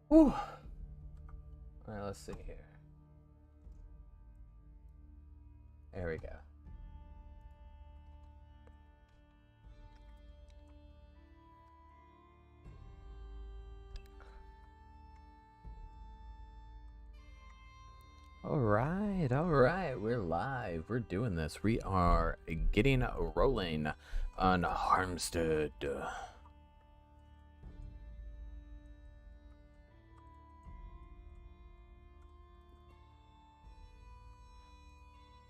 Whew. All right, let's see here. There we go. All right, we're live. We're doing this. We are getting rolling on Harmstead.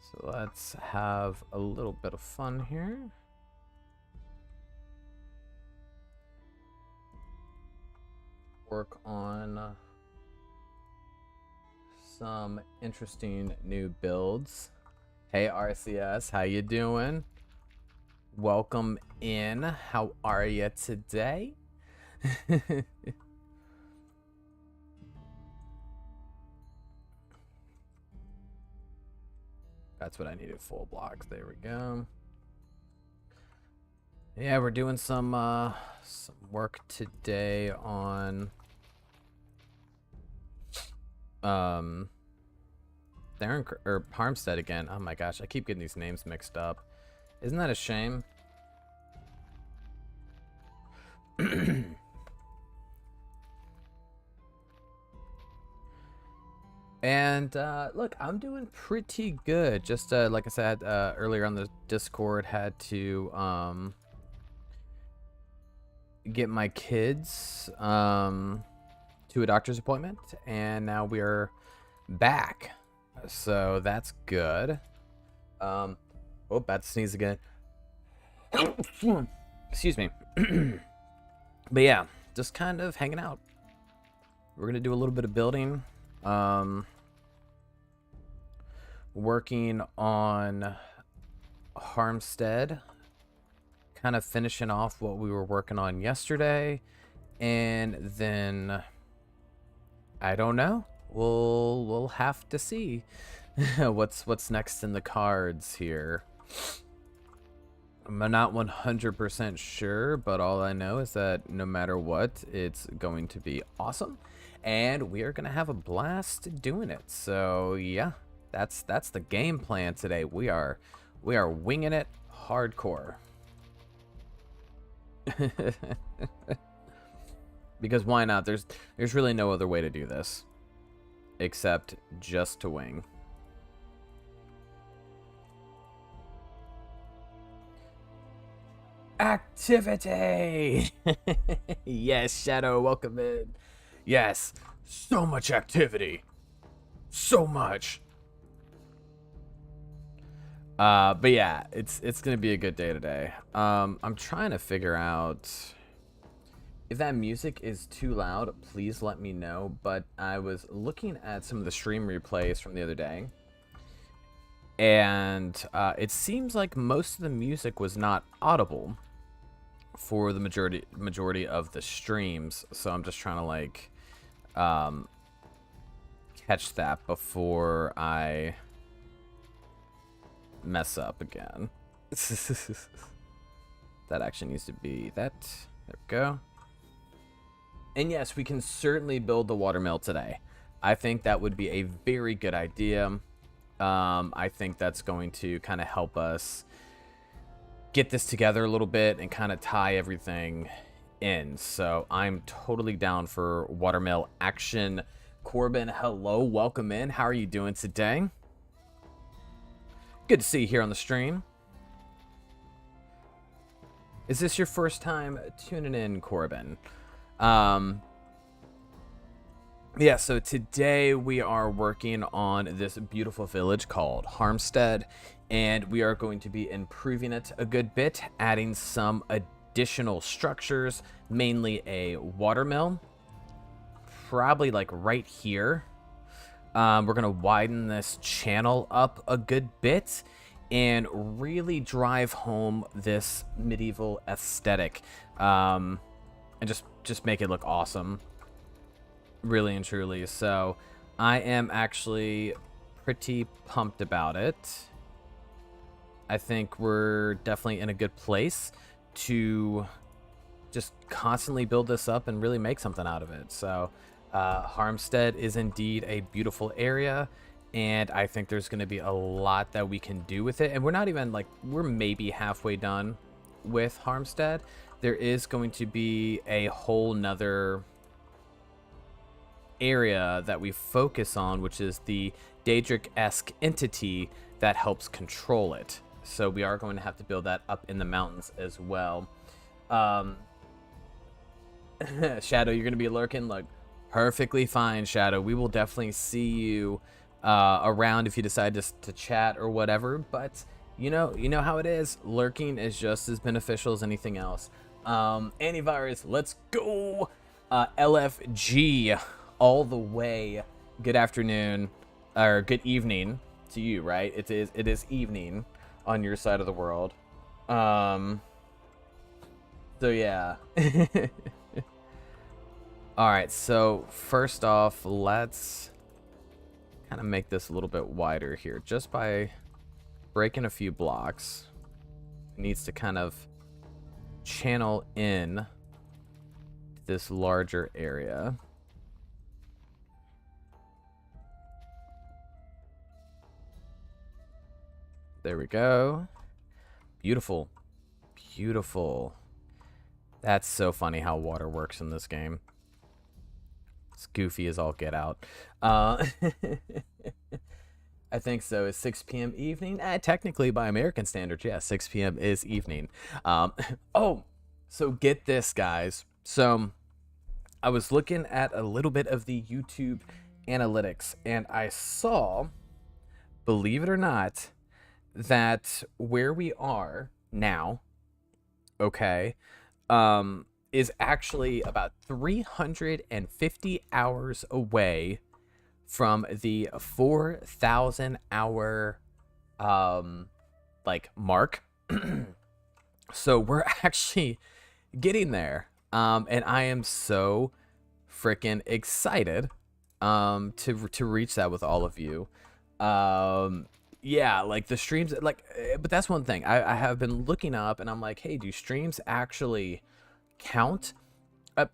So let's have a little bit of fun here. Work on some interesting new builds. Hey RCS, how you doing? Welcome in. How are you today? That's what I needed, full blocks. There we go. Yeah, we're doing some work today on Theron or Harmstead again. Oh my gosh, I keep getting these names mixed up. Isn't that a shame? And look, I'm doing pretty good. Just like I said earlier on the Discord, had to get my kids to a doctor's appointment, and now we're back. So that's good. Oh, bad sneeze again. Excuse me. But yeah, just kind of hanging out. We're gonna do a little bit of building. Working on Harmstead, kind of finishing off what we were working on yesterday, and then I don't know. We'll have to see what's next in the cards here. I'm not 100% sure, but all I know is that no matter what, it's going to be awesome, and we are gonna have a blast doing it. So yeah, that's the game plan today. We are winging it hardcore. Because why not? There's really no other way to do this except just to wing. Activity. Yes, Shadow, welcome in. Yes, so much activity, so much. But yeah, it's gonna be a good day today. I'm trying to figure out if that music is too loud. Please let me know. But I was looking at some of the stream replays from the other day, and it seems like most of the music was not audible for the majority of the streams. So I'm just trying to like catch that before I mess up again. That actually needs to be that. There we go. And yes, we can certainly build the watermill today. I think that would be a very good idea. I think that's going to kind of help us get this together a little bit and kind of tie everything in. So I'm totally down for watermill action. Corbin, hello, welcome in. How are you doing today? Good to see you here on the stream. Is this your first time tuning in, Corbin? Yeah, so today we are working on this beautiful village called Harmstead, and we are going to be improving it a good bit, adding some additional structures, mainly a watermill, probably like right here. We're going to widen this channel up a good bit and really drive home this medieval aesthetic, and just make it look awesome, really and truly. So I am actually pretty pumped about it. I think we're definitely in a good place to just constantly build this up and really make something out of it. So Harmstead is indeed a beautiful area, and I think there's going to be a lot that we can do with it. And we're not even like, we're maybe halfway done with Harmstead. There is going to be a whole nother area that we focus on, which is the Daedric-esque entity that helps control it. So we are going to have to build that up in the mountains as well. Shadow, you're going to be lurking? Look, perfectly fine, Shadow. We will definitely see you around if you decide to chat or whatever. But you know how it is. Lurking is just as beneficial as anything else. Antivirus, let's go. LFG, all the way. Good afternoon, or good evening to you, right? It is evening on your side of the world. So yeah. All right, so first off, let's kind of make this a little bit wider here, just by breaking a few blocks. It needs to kind of channel in this larger area. There we go. Beautiful. Beautiful. That's so funny how water works in this game. It's goofy as all get out. I think so. It's 6 p.m. evening. Technically, by American standards, yeah, 6 p.m. is evening. Oh, so get this, guys. So I was looking at a little bit of the YouTube analytics, and I saw, believe it or not, that where we are now, okay, is actually about 350 hours away from the 4,000 hour like mark. So we're actually getting there, and I am so freaking excited to reach that with all of you. Yeah, like the streams, like, but that's one thing I have been looking up, and I'm like, hey, do streams actually count?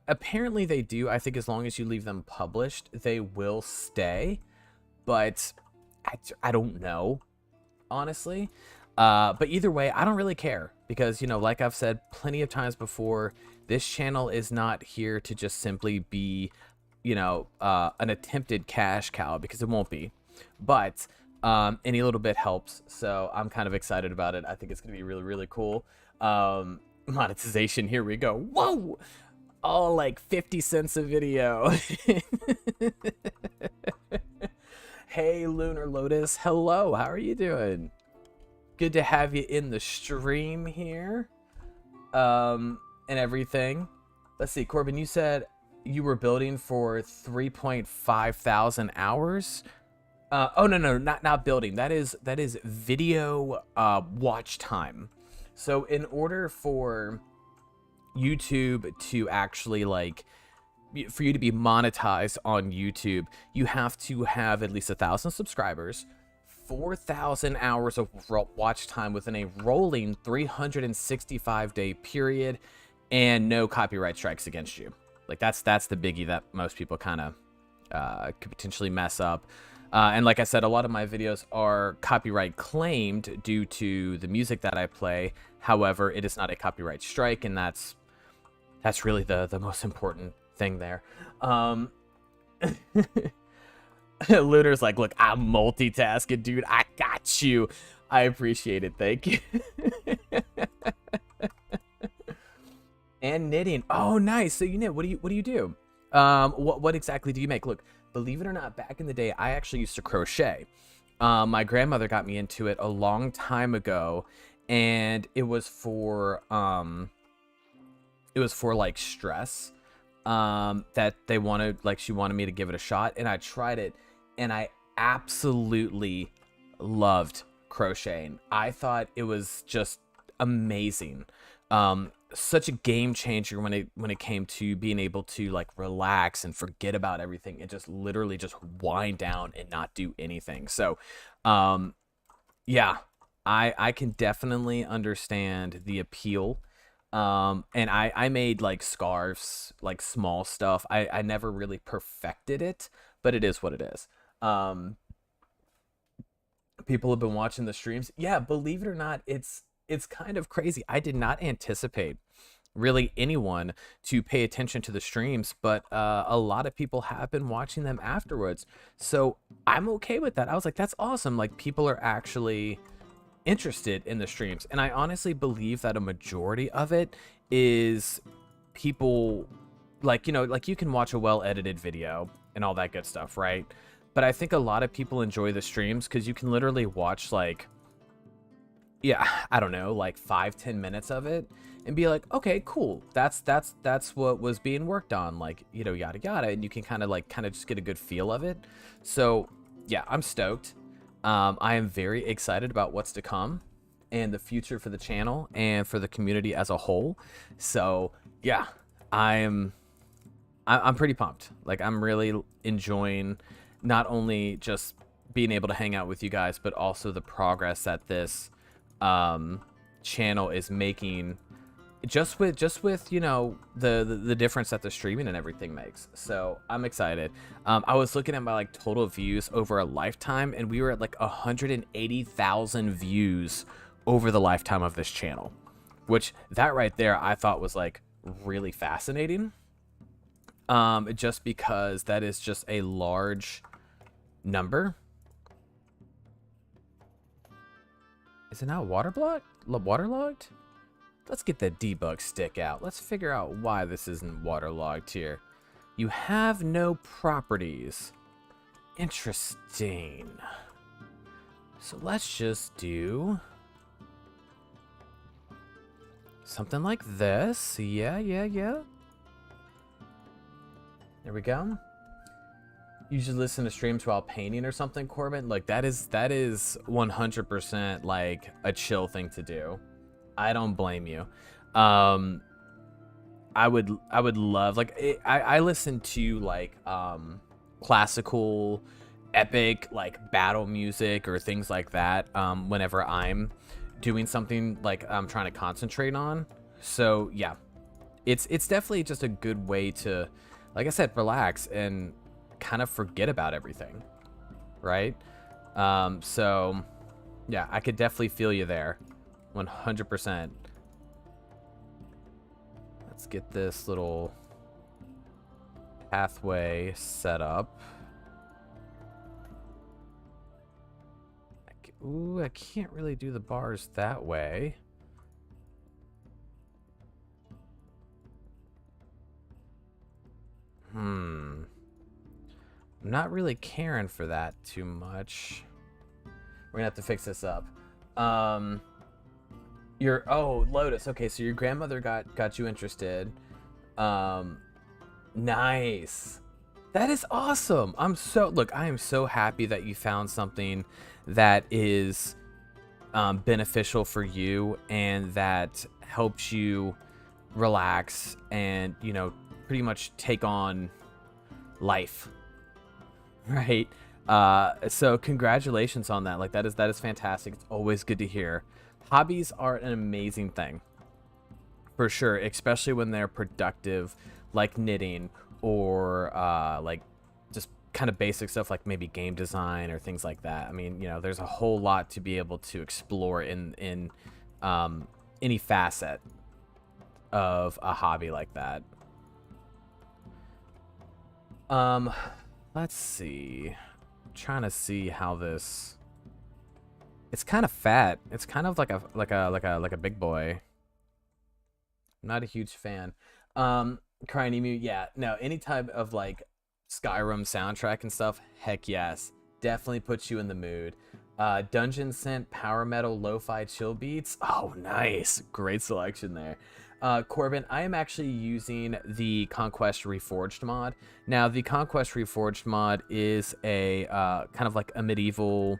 Apparently they do. I think as long as you leave them published, they will stay, but I don't know, honestly. But either way, I don't really care, because, you know, like I've said plenty of times before, this channel is not here to just simply be, you know, an attempted cash cow, because it won't be. But any little bit helps, so I'm kind of excited about it. I think it's gonna be really, really cool. Monetization, here we go. Whoa! All like 50 cents a video. Hey, Lunar Lotus, hello, how are you doing? Good to have you in the stream here, and everything. Let's see, Corbin, you said you were building for 3.5 thousand hours. Oh, no, not building. That is video watch time. So in order for YouTube to actually, like, for you to be monetized on YouTube, you have to have at least 1,000 subscribers, 4,000 hours of watch time within a rolling 365-day period, and no copyright strikes against you. Like, that's the biggie that most people kind of could potentially mess up. And like I said, a lot of my videos are copyright claimed due to the music that I play. However, it is not a copyright strike, and that's really the most important thing there. Lunar's like, look, I'm multitasking, dude. I got you. I appreciate it. Thank you. And knitting. Oh, nice. So you knit. What do you do? What exactly do you make? Look, believe it or not, back in the day, I actually used to crochet. My grandmother got me into it a long time ago, and it was for like stress, that they wanted, like, she wanted me to give it a shot, and I tried it, and I absolutely loved crocheting. I thought it was just amazing. Such a game changer when it came to being able to, like, relax and forget about everything and just literally just wind down and not do anything. So yeah, I can definitely understand the appeal And I made like scarves, like small stuff. I never really perfected it, but it is what it is. Um, People have been watching the streams. Yeah, believe it or not, it's kind of crazy. I did not anticipate really anyone to pay attention to the streams, but a lot of people have been watching them afterwards. So I'm okay with that. I was like, that's awesome. Like, people are actually interested in the streams. And I honestly believe that a majority of it is people, like, like you can watch a well-edited video and all that good stuff, right? But I think a lot of people enjoy the streams because you can literally watch, like, yeah, I don't know, like 5-10 minutes of it and be like, okay, cool, that's what was being worked on, like, yada yada, and you can kind of just get a good feel of it. So yeah, I'm stoked. I am very excited about what's to come and the future for the channel and for the community as a whole. So yeah, I'm pretty pumped. Like, I'm really enjoying not only just being able to hang out with you guys, but also the progress that this channel is making, just with the difference that the streaming and everything makes. So I'm excited. I was looking at my like total views over a lifetime, and we were at like 180,000 views over the lifetime of this channel, which that right there I thought was like really fascinating. Just because that is just a large number. Is it now waterlogged? Let's get the debug stick out. Let's figure out why this isn't waterlogged here. You have no properties. Interesting. So let's just do something like this. Yeah. There we go. Usually listen to streams while painting or something, Corbin. Like, that is 100% like a chill thing to do. I don't blame you. I would love, like, I listen to like classical epic like battle music or things like that whenever I'm doing something like I'm trying to concentrate on. So yeah, it's definitely just a good way to, like I said, relax and kind of forget about everything, right? So yeah, I could definitely feel you there, 100%. Let's get this little pathway set up. Ooh, I can't really do the bars that way. I'm not really caring for that too much. We're gonna have to fix this up. Oh, Lotus. Okay, so your grandmother got you interested. Nice. That is awesome. I am so happy that you found something that is beneficial for you and that helps you relax and, pretty much take on life, right? So congratulations on that. Like, that is fantastic. It's always good to hear. Hobbies are an amazing thing, for sure, especially when they're productive, like knitting or like just kind of basic stuff like maybe game design or things like that. I mean, there's a whole lot to be able to explore in any facet of a hobby like that. Let's see. I'm trying to see how this. It's kind of fat. It's kind of like a big boy. I'm not a huge fan. Crying Emu, yeah, no, any type of like Skyrim soundtrack and stuff, heck yes, definitely puts you in the mood. Dungeon Scent, Power Metal, Lo-Fi Chill Beats. Oh, nice, great selection there. Corbin, I am actually using the Conquest Reforged mod. Now, the Conquest Reforged mod is a kind of like a medieval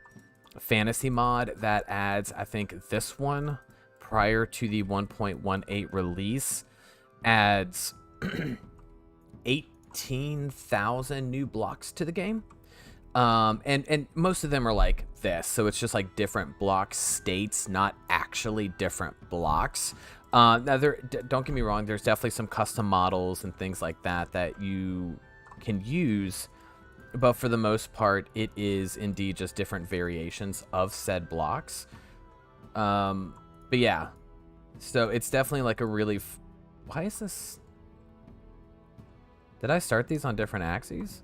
fantasy mod that adds, I think this one, prior to the 1.18 release, adds 18,000 new blocks to the game. And most of them are like this, so it's just like different block states, not actually different blocks. Now don't get me wrong. There's definitely some custom models and things like that that you can use, but for the most part, it is indeed just different variations of said blocks. But yeah, so it's definitely like a really. Why is this? Did I start these on different axes?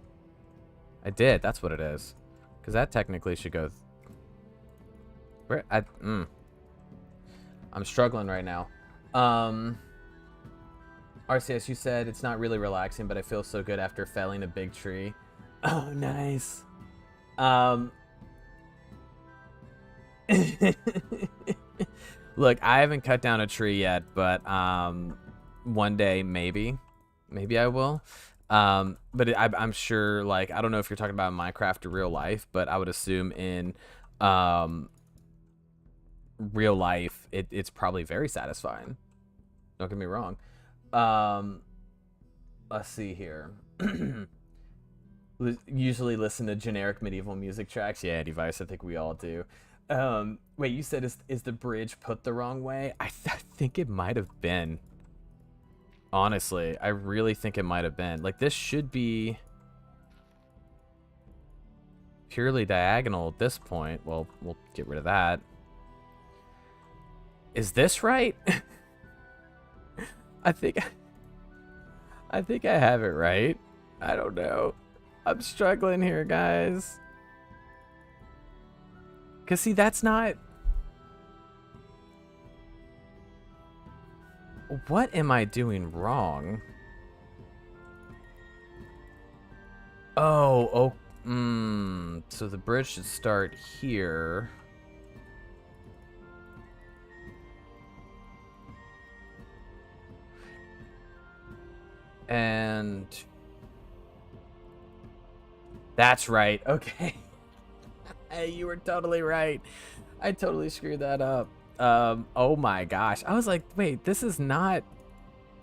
I did. That's what it is. Because that technically should go. Where I'm struggling right now. RCS, you said it's not really relaxing, but I feel so good after felling a big tree. Oh, nice. Look, I haven't cut down a tree yet, but one day maybe I will. But I'm sure, like, I don't know if you're talking about Minecraft or real life, but I would assume in real life it's probably very satisfying. Don't get me wrong. Let's see here. Usually listen to generic medieval music tracks. Yeah, Device, I think we all do. Wait, you said is the bridge put the wrong way? I think it might have been. Honestly, I really think it might have been. Like, this should be purely diagonal at this point. Well, we'll get rid of that. Is this right? I think I have it right. I don't know. I'm struggling here, guys. Cause see, that's not. What am I doing wrong? Oh, so the bridge should start here. And that's right. Okay. Hey, you were totally right. I totally screwed that up. Oh my gosh. I was like, wait, this is not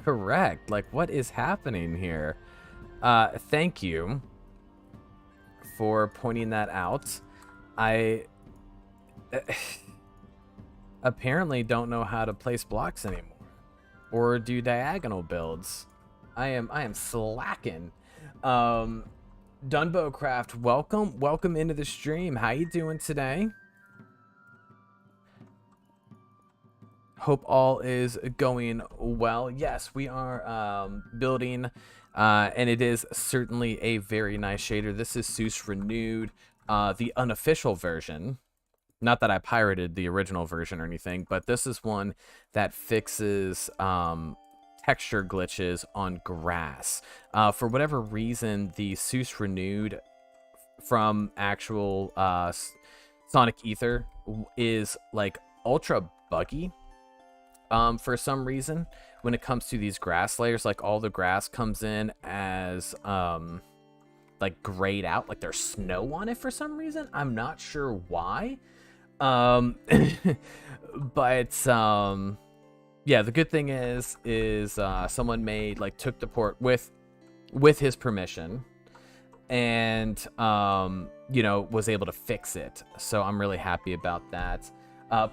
correct. Like, what is happening here? Thank you for pointing that out. I apparently don't know how to place blocks anymore or do diagonal builds. I am slacking. Dunbowcraft, welcome into the stream. How you doing today? Hope all is going well. Yes, we are building, and it is certainly a very nice shader. This is Seuss Renewed, the unofficial version. Not that I pirated the original version or anything, but this is one that fixes texture glitches on grass. For whatever reason, the Seuss Renewed from actual Sonic Ether is like ultra buggy. For some reason, when it comes to these grass layers, like all the grass comes in as like grayed out, like there's snow on it for some reason. I'm not sure why. But yeah, the good thing is someone took the port with his permission and was able to fix it. So I'm really happy about that.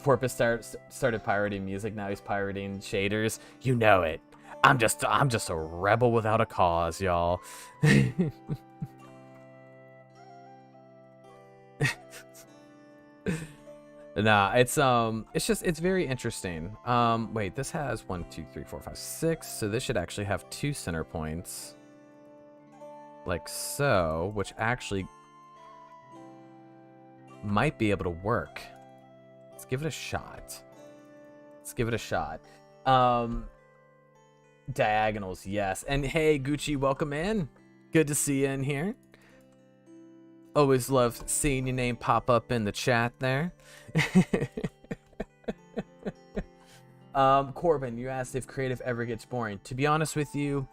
Porpoise started pirating music. Now he's pirating shaders. You know it. I'm just a rebel without a cause, y'all. Nah, it's very interesting. Wait, this has 1, 2, 3, 4, 5, 6. So this should actually have 2 center points, like so, which actually might be able to work. Let's give it a shot. Diagonals, yes. And hey, Gucci, welcome in. Good to see you in here. Always love seeing your name pop up in the chat there. Corbin, you asked if creative ever gets boring. To be honest with you,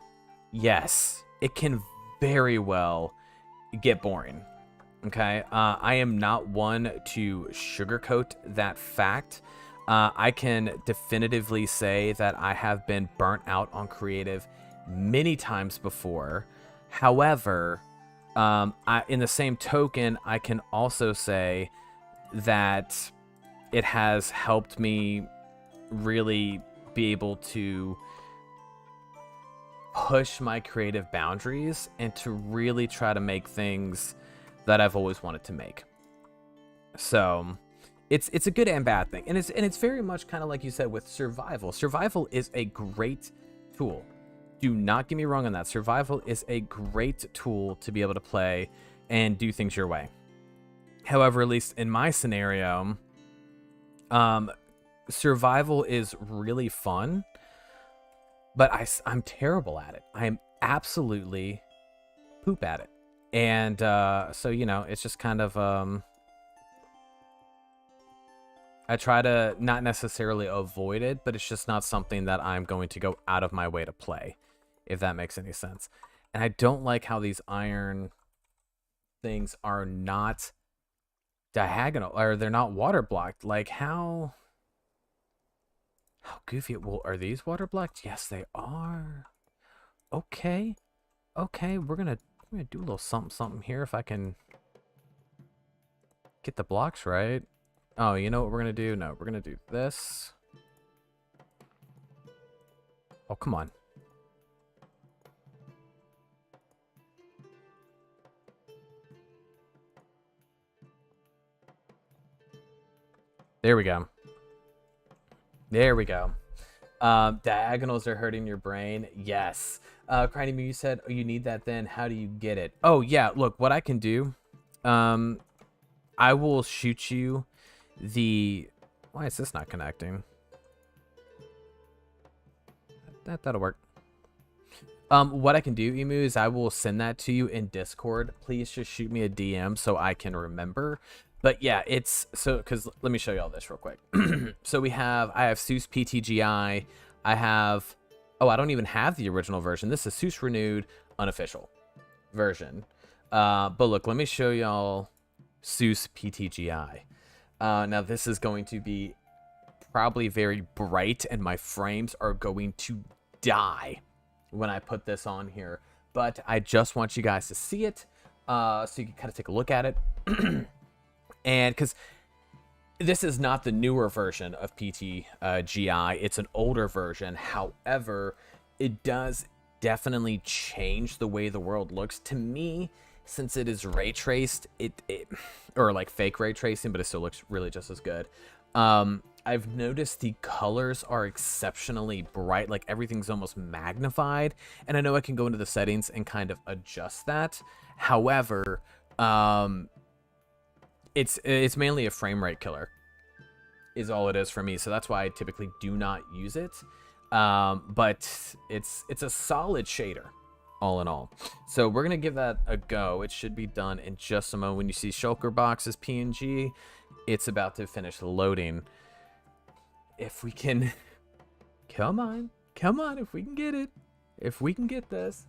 yes. It can very well get boring. Okay, I am not one to sugarcoat that fact. I can definitively say that I have been burnt out on creative many times before. However, in the same token, I can also say that it has helped me really be able to push my creative boundaries and to really try to make things that I've always wanted to make. So it's a good and bad thing. And it's very much kind of like you said with survival. Survival is a great tool. Do not get me wrong on that. Survival is a great tool to be able to play and do things your way. However, at least in my scenario, survival is really fun, but I'm terrible at it. I am absolutely poop at it. And so, you know, it's just kind of, I try to not necessarily avoid it, but it's just not something that I'm going to go out of my way to play, if that makes any sense. And I don't like how these iron things are not diagonal, or they're not water blocked. Like how goofy. Well, are these water blocked? Yes, they are. Okay. We're gonna do a little something here if I can get the blocks right. Oh, you know what we're gonna do? No, we're gonna do this. Oh, come on. There we go. There we go. Diagonals are hurting your brain. Yes. Crying, you said, oh, you need that then. How do you get it? Oh, yeah. Look, what I can do, I will shoot you the... Why is this not connecting? That'll work. What I can do, Emu, is I will send that to you in Discord. Please just shoot me a DM so I can remember. But yeah, it's so, because let me show you all this real quick. So I have Seuss PTGI. I have, oh, I don't even have the original version. This is Seuss Renewed unofficial version. But look, let me show y'all Seuss PTGI. Now this is going to be probably very bright and my frames are going to die when I put this on here. But I just want you guys to see it so you can kind of take a look at it. And because this is not the newer version of PTGI, it's an older version. However, it does definitely change the way the world looks. To me, since it is ray traced, or like fake ray tracing, but it still looks really just as good. I've noticed the colors are exceptionally bright, like everything's almost magnified. And I know I can go into the settings and kind of adjust that. However, it's mainly a frame rate killer is all it is for me, so that's why I typically do not use it. But it's a solid shader all in all, so we're gonna give that a go. It should be done in just a moment. When you see shulker boxes PNG, it's about to finish loading. If we can come on, if we can get it, if we can get this.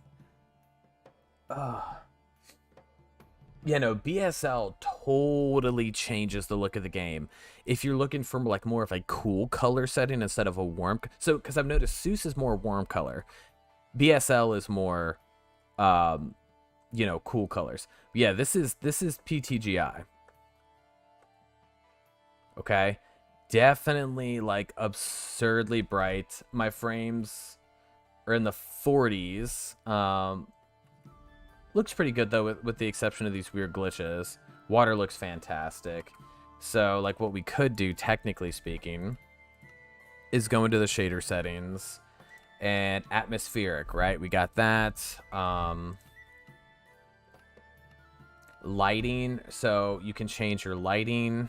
Yeah, no, BSL totally changes the look of the game. If you're looking for like more of a cool color setting instead of a warm, so because I've noticed Seuss is more warm color, BSL is more, you know, cool colors. But yeah, this is PTGI. Okay, definitely like absurdly bright. My frames are in the 40s. Looks pretty good though, with the exception of these weird glitches. Water looks fantastic. So like what we could do, technically speaking, is go into the shader settings and atmospheric, right? We got that. Lighting, so you can change your lighting.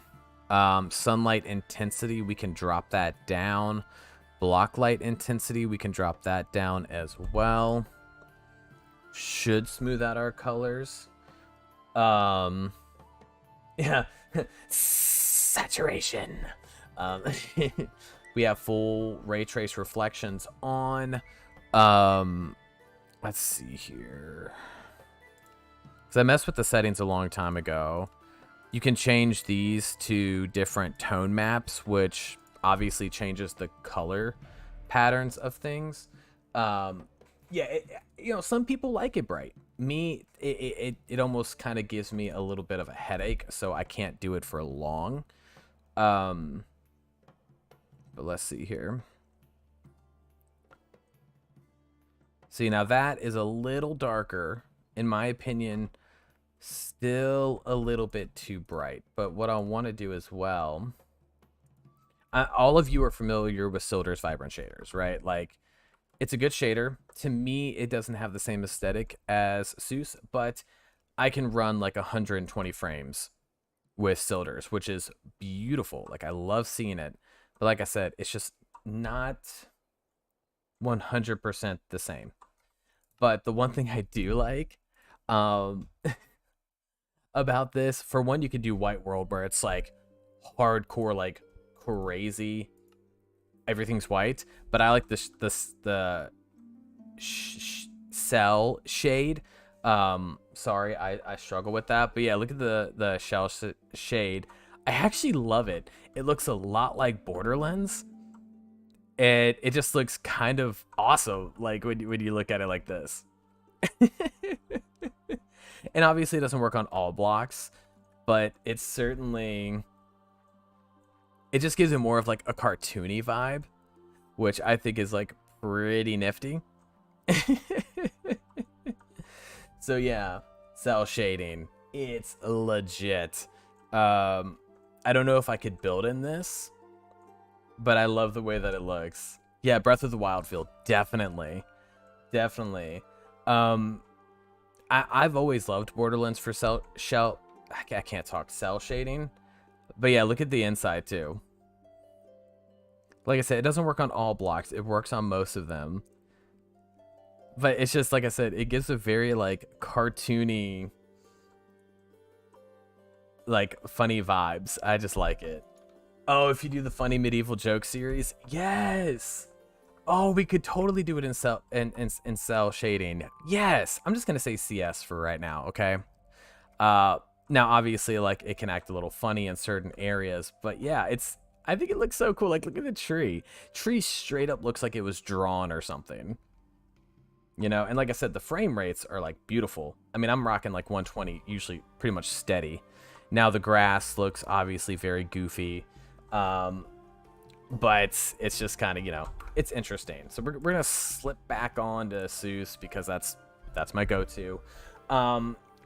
Sunlight intensity, we can drop that down. Block light intensity, we can drop that down as well. Should smooth out our colors. Yeah. Saturation. We have full ray trace reflections on. Let's see here. Because I messed with the settings a long time ago. You can change these to different tone maps, which obviously changes the color patterns of things. Yeah, you know, some people like it bright. Me, it almost kind of gives me a little bit of a headache, so I can't do it for long. But let's see here. See, now that is a little darker, in my opinion, still a little bit too bright. But what I want to do as well, all of you are familiar with Silder's Vibrant Shaders, right? Like, it's a good shader. To me, it doesn't have the same aesthetic as Seuss, but I can run like 120 frames with Silders, which is beautiful. Like, I love seeing it. But like I said, it's just not 100% the same. But the one thing I do like um, about this, for one, you could do White World where it's like hardcore, like crazy. Everything's white, but I like the cell shade. Sorry, I struggle with that, but yeah, look at the shell shade. I actually love it. It looks a lot like Borderlands. It just looks kind of awesome, like when you look at it like this. And obviously it doesn't work on all blocks, but it's certainly, it just gives it more of like a cartoony vibe, which I think is like pretty nifty. So yeah, cell shading, it's legit. I don't know if I could build in this, but I love the way that it looks. Yeah, Breath of the Wild feel, definitely. I've always loved Borderlands for cell shading. But yeah, look at the inside too. Like I said, it doesn't work on all blocks. It works on most of them. But it's just, like I said, it gives a very like cartoony, like funny vibes. I just like it. Oh, if you do the funny medieval joke series, yes. Oh, we could totally do it in cell shading. Yes. I'm just gonna say CS for right now, okay? Now obviously, like, it can act a little funny in certain areas, but yeah, I think it looks so cool. Like, look at the tree. Tree straight up looks like it was drawn or something. You know, and like I said, the frame rates are like beautiful. I mean, I'm rocking like 120, usually pretty much steady. Now the grass looks obviously very goofy. But it's just kind of, you know, it's interesting. So we're gonna slip back on to Seuss because that's my go-to.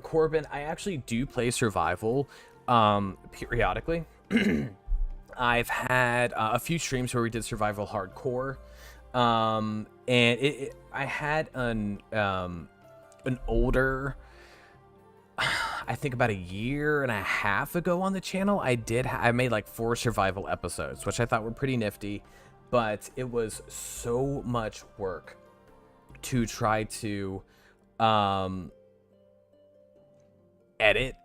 Corbin, I actually do play survival periodically. I've had a few streams where we did survival hardcore, and I had an older, I think about a year and a half ago on the channel, I made like 4 survival episodes, which I thought were pretty nifty, but it was so much work to try to edit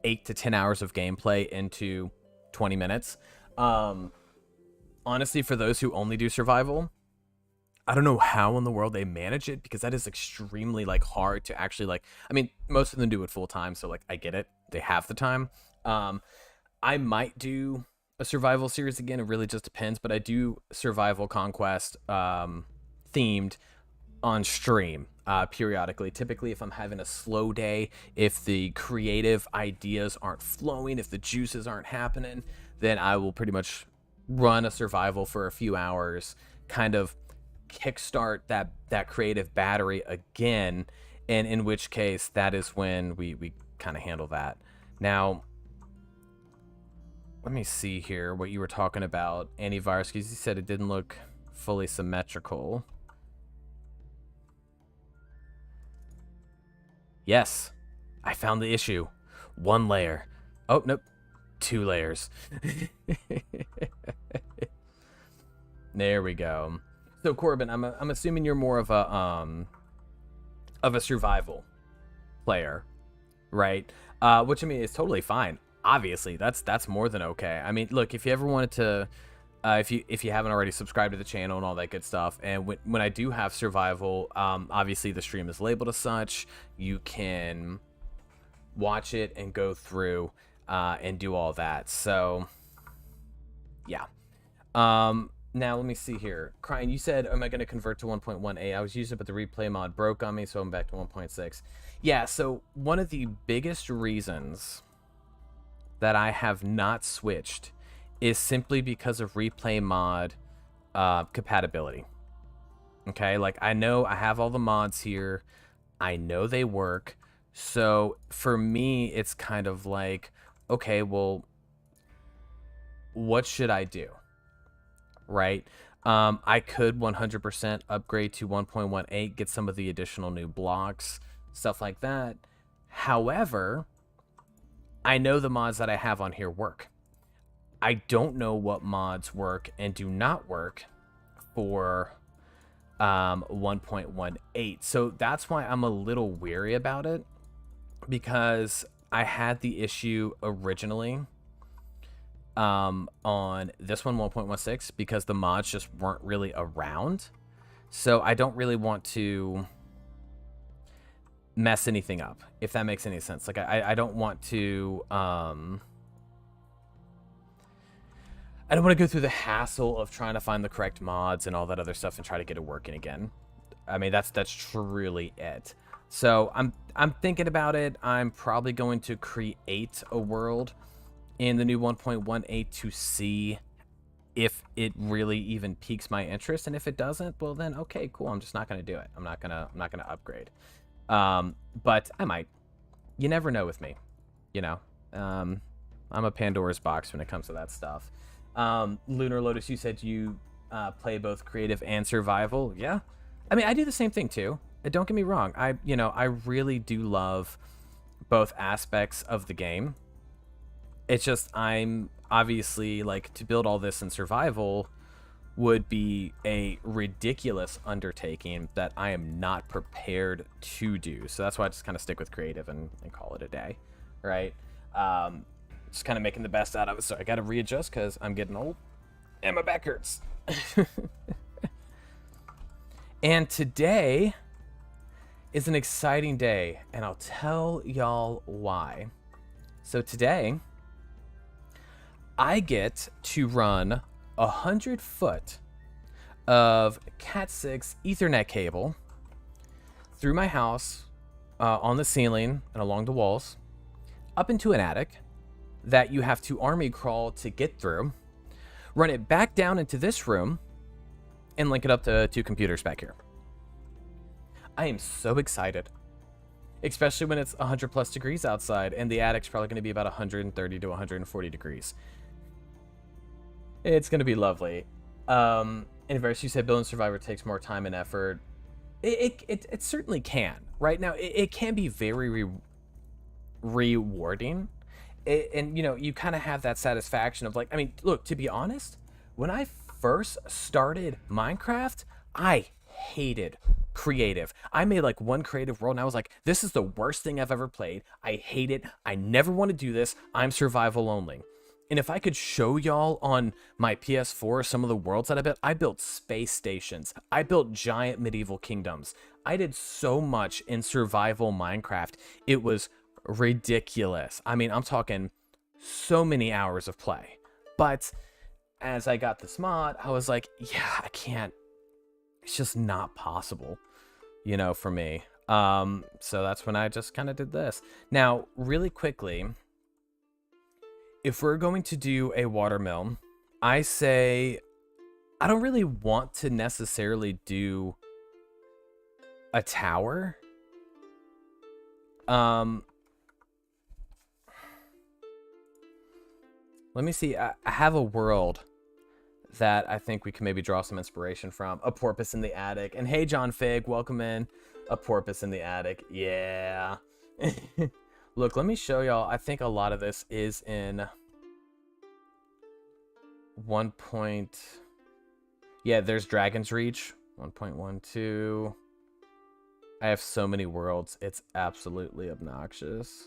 8 to 10 hours of gameplay into 20 minutes. Honestly, for those who only do survival, I don't know how in the world they manage it, because that is extremely like hard to actually, like, I mean, most of them do it full time, so like I get it, they have the time. I might do a survival series again, it really just depends, but I do survival conquest themed on stream periodically. Typically, if I'm having a slow day, if the creative ideas aren't flowing, if the juices aren't happening, then I will pretty much run a survival for a few hours, kind of kickstart that creative battery again, and in which case that is when we kind of handle that. Now let me see here what you were talking about antivirus, because you said it didn't look fully symmetrical. Yes, I found the issue. 1 layer. Oh nope, 2 layers. There we go. So Corbin, I'm assuming you're more of a survival player, right? Which I mean is totally fine. Obviously, that's more than okay. I mean, look, if you ever wanted to, if you haven't already subscribed to the channel and all that good stuff, and when I do have survival, obviously the stream is labeled as such. You can watch it and go through and do all that. So yeah. Now let me see here. Crying, you said, am I going to convert to 1.1a? I was using it, but the replay mod broke on me, so I'm back to 1.6. Yeah, so one of the biggest reasons that I have not switched is simply because of replay mod compatibility. Okay, like I know I have all the mods here. I know they work. So for me, it's kind of like, okay, well, what should I do? Right? I could 100% upgrade to 1.18, get some of the additional new blocks, stuff like that. However, I know the mods that I have on here work. I don't know what mods work and do not work for 1.18. So that's why I'm a little weary about it, because I had the issue originally on this one 1.16 because the mods just weren't really around. So I don't really want to mess anything up, if that makes any sense. Like I don't want to I don't want to go through the hassle of trying to find the correct mods and all that other stuff and try to get it working again. I mean, that's truly it. So I'm thinking about it. I'm probably going to create a world in the new 1.18 to see if it really even piques my interest, and if it doesn't, well then okay, cool. I'm just not gonna do it. I'm not gonna upgrade. But I might. You never know with me. You know, I'm a Pandora's box when it comes to that stuff. Lunar Lotus, you said you play both creative and survival. Yeah, I mean I do the same thing too. Don't get me wrong. I really do love both aspects of the game. It's just I'm obviously like, to build all this in survival would be a ridiculous undertaking that I am not prepared to do. So that's why I just kind of stick with creative and call it a day, right? Just kind of making the best out of it. So I got to readjust because I'm getting old and my back hurts. And today is an exciting day, and I'll tell y'all why. So today, I get to run 100 foot of Cat 6 Ethernet cable through my house, on the ceiling and along the walls, up into an attic that you have to army crawl to get through, run it back down into this room, and link it up to two computers back here. I am so excited, especially when it's 100 plus degrees outside, and the attic's probably going to be about 130 to 140 degrees. It's going to be lovely. Inverse, you said building Survivor takes more time and effort. It certainly can. Right now, it can be very rewarding. And, you kind of have that satisfaction of like, I mean, look, to be honest, when I first started Minecraft, I hated creative. I made like one creative world and I was like, this is the worst thing I've ever played. I hate it. I never want to do this. I'm survival only. And if I could show y'all on my PS4 some of the worlds that I built space stations. I built giant medieval kingdoms. I did so much in survival Minecraft. It was ridiculous. I mean, I'm talking so many hours of play. But as I got this mod, I was like, yeah, I can't. It's just not possible, for me. So that's when I just kind of did this. Now, really quickly, if we're going to do a watermill, I say I don't really want to necessarily do a tower. Let me see. I have a world that I think we can maybe draw some inspiration from. A porpoise in the attic. And hey, John Fig, welcome in. A porpoise in the attic. Yeah. Look, let me show y'all. I think a lot of this is in 1. Yeah, there's Dragon's Reach. 1.12. I have so many worlds. It's absolutely obnoxious.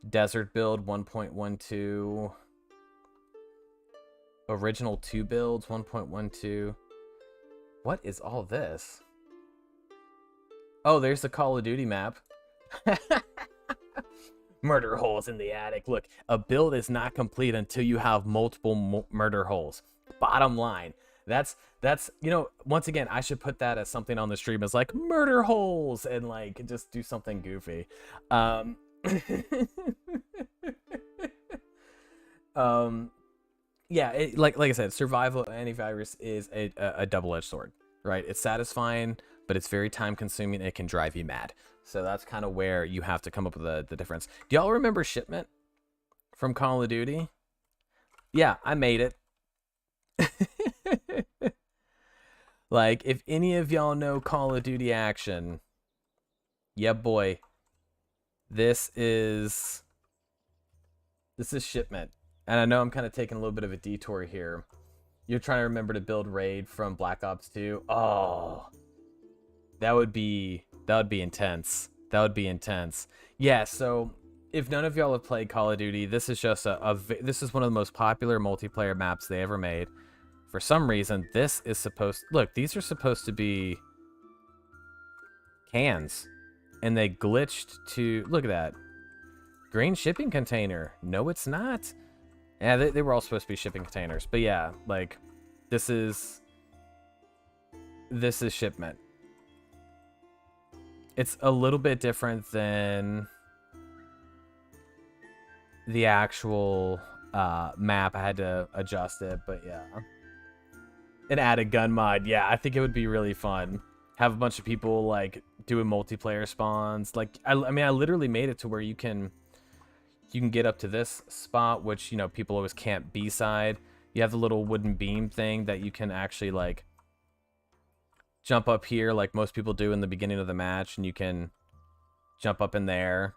Desert build 1.12. Original 2 builds 1.12. What is all this? Oh, there's the Call of Duty map. Murder holes in the attic. Look, a build is not complete until you have multiple murder holes. Bottom line. That's once again, I should put that as something on the stream as like murder holes and like just do something goofy. Yeah, like I said, survival antivirus is a double-edged sword. right? It's satisfying, but it's very time consuming. It can drive you mad. So that's kind of where you have to come up with the difference. Do y'all remember Shipment from Call of Duty? Yeah, I made it. Like, if any of y'all know Call of Duty action, yeah, boy, this is Shipment. And I know I'm kind of taking a little bit of a detour here. You're trying to remember to build Raid from Black Ops 2. Oh, that would be intense. That would be intense. Yeah, so if none of y'all have played Call of Duty, this is just this is one of the most popular multiplayer maps they ever made. For some reason, this is look, these are supposed to be cans, and they glitched to, look at that. Green shipping container. No, it's not. Yeah, they were all supposed to be shipping containers. But yeah, like, this is Shipment. It's a little bit different than the actual map. I had to adjust it, but yeah. An added gun mod. Yeah, I think it would be really fun. Have a bunch of people, like, doing multiplayer spawns. Like, I mean, I literally made it to where you can get up to this spot, which, you know, people always camp B-side. You have the little wooden beam thing that you can actually, like, jump up here like most people do in the beginning of the match, and you can jump up in there.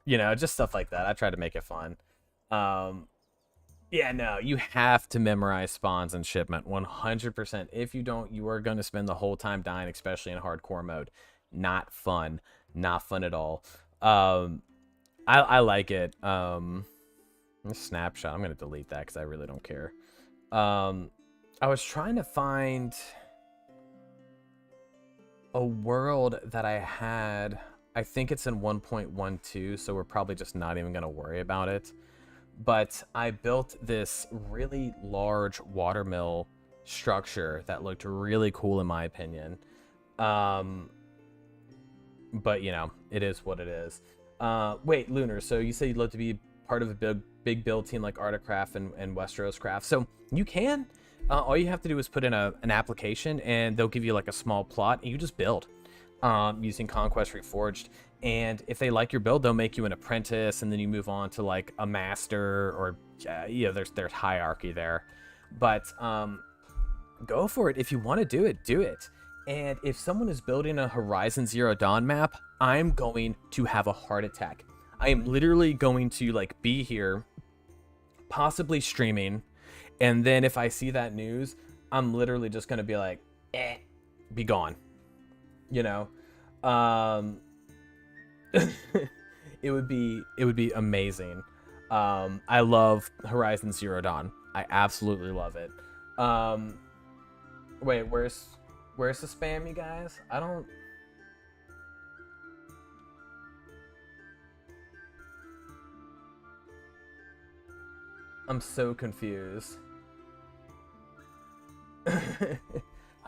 You know, just stuff like that. I tried to make it fun. Yeah, no, you have to memorize spawns and Shipment 100%. If you don't, you are going to spend the whole time dying, especially in hardcore mode. Not fun. Not fun at all. I like it. Snapshot. I'm going to delete that because I really don't care. I was trying to find a world that I had. I think it's in 1.12, so we're probably just not even going to worry about it. But I built this really large watermill structure that looked really cool in my opinion. But, you know, it is what it is. Wait, Lunar, so you said you'd love to be part of a big build team like Articraft and Westeros Craft. So you can. All you have to do is put in an application, and they'll give you like a small plot, and you just build using Conquest Reforged. And if they like your build, they'll make you an apprentice, and then you move on to like a master, or you know, there's hierarchy there. But go for it. If you want to do it, do it. And if someone is building a Horizon Zero Dawn map, I'm going to have a heart attack. I am literally going to like be here, possibly streaming, and then if I see that news, I'm literally just going to be like, be gone. You know? It would be amazing. I love Horizon Zero Dawn. I absolutely love it. Wait, where's the spam, you guys? I'm so confused.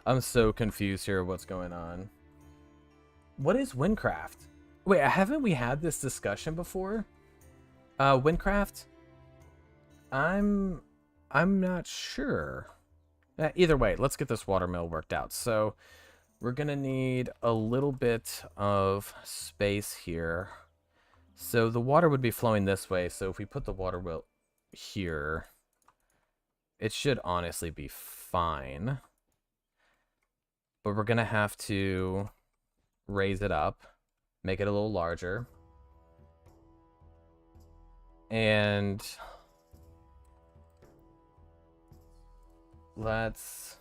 I'm so confused here what's going on. What is Windcraft? Wait, haven't we had this discussion before? Windcraft? I'm not sure. Either way, let's get this watermill worked out. So we're gonna need a little bit of space here. So the water would be flowing this way. So if we put the water wheel here, it should honestly be fine. But we're gonna have to raise it up, make it a little larger. And let's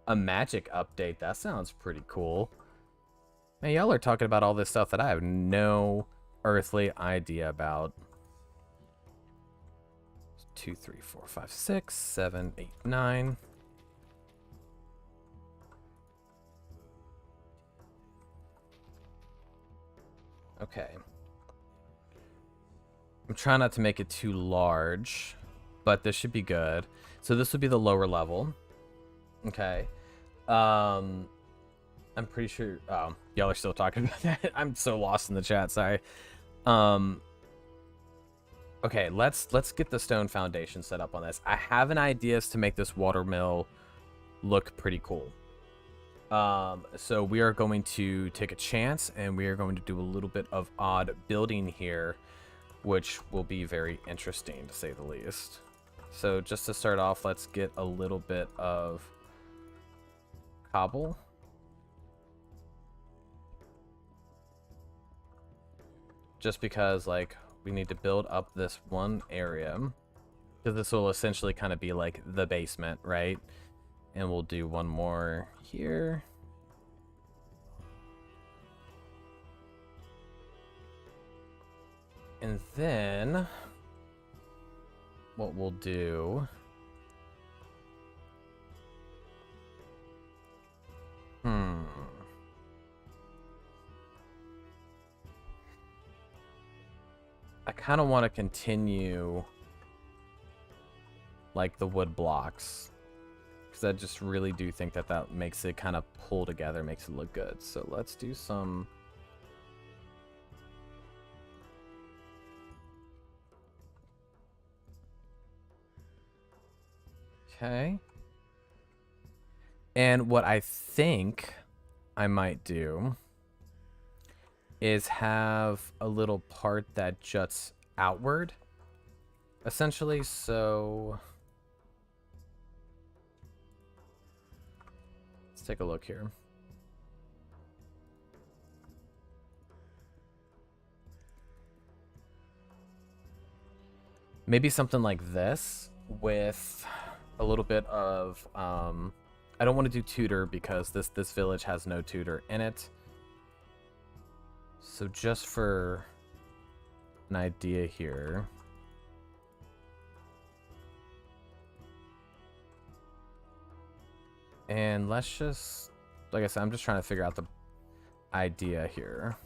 a magic update. That sounds pretty cool. Man, y'all are talking about all this stuff that I have no earthly idea about. 2, 3, 4, 5, 6, 7, 8, 9. Okay. I'm trying not to make it too large, but this should be good. So this would be the lower level. Okay. I'm pretty sure y'all are still talking about that. I'm so lost in the chat, sorry. Okay, let's get the stone foundation set up on this. I have an idea to make this water mill look pretty cool. So we are going to take a chance, and we are going to do a little bit of odd building here, which will be very interesting, to say the least. So just to start off, let's get a little bit of cobble. Just because, like, we need to build up this one area. Because this will essentially kind of be like the basement, right? And we'll do one more here. And then what we'll do... I kind of want to continue like the wood blocks, because I just really do think that that makes it kind of pull together, makes it look good. So let's do some... Okay. And what I think I might do is have a little part that juts outward, essentially. So let's take a look here. Maybe something like this with a little bit of I don't want to do tutor because this village has no tutor in it. So just for an idea here, and let's just, like I said, I'm just trying to figure out the idea here.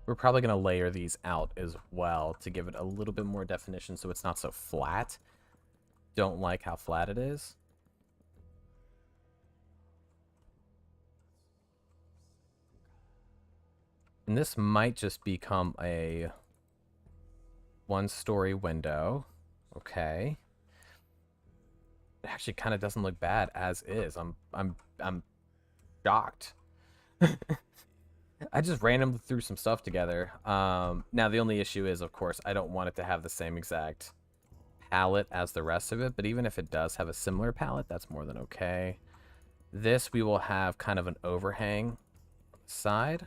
We're probably going to layer these out as well to give it a little bit more definition so it's not so flat. Don't like how flat it is. And this might just become a one-story window. Okay. It actually kind of doesn't look bad as is. I'm shocked. I just randomly threw some stuff together. Now the only issue is, of course, I don't want it to have the same exact palette as the rest of it, but even if it does have a similar palette, that's more than okay. This we will have kind of an overhang side.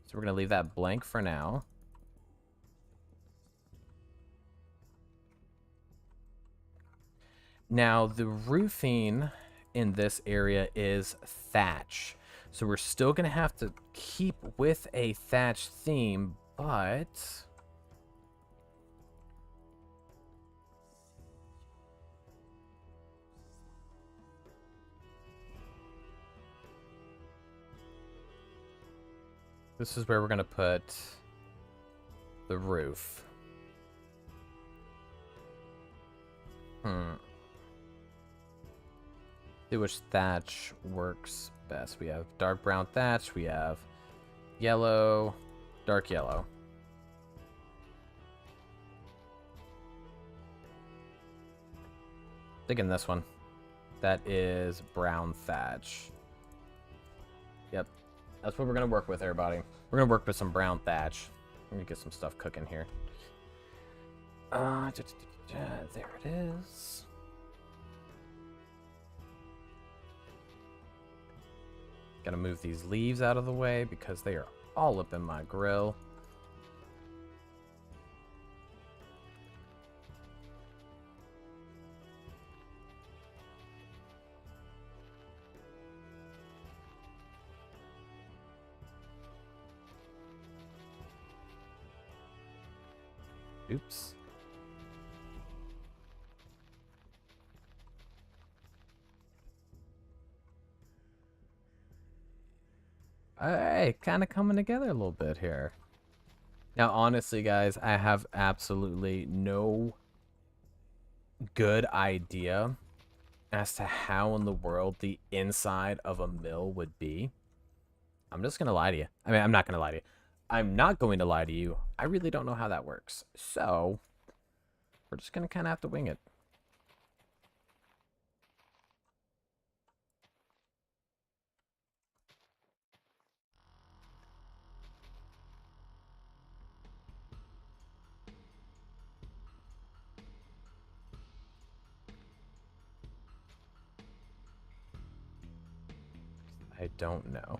So we're going to leave that blank for now. Now the roofing in this area is thatch. So we're still going to have to keep with a thatch theme, but... this is where we're going to put the roof. See which thatch works best. We have dark brown thatch, we have yellow, dark yellow. Thinking this one. That is brown thatch. Yep. That's what we're going to work with, everybody. We're going to work with some brown thatch. Let me get some stuff cooking here. There it is. Gotta move these leaves out of the way because they are all up in my grill. Oops. Hey, kind of coming together a little bit here. Now, honestly, guys, I have absolutely no good idea as to how in the world the inside of a mill would be. I'm just gonna lie to you. I mean, I'm not gonna lie to you. I'm not going to lie to you. I really don't know how that works. So, we're just gonna kind of have to wing it. I don't know.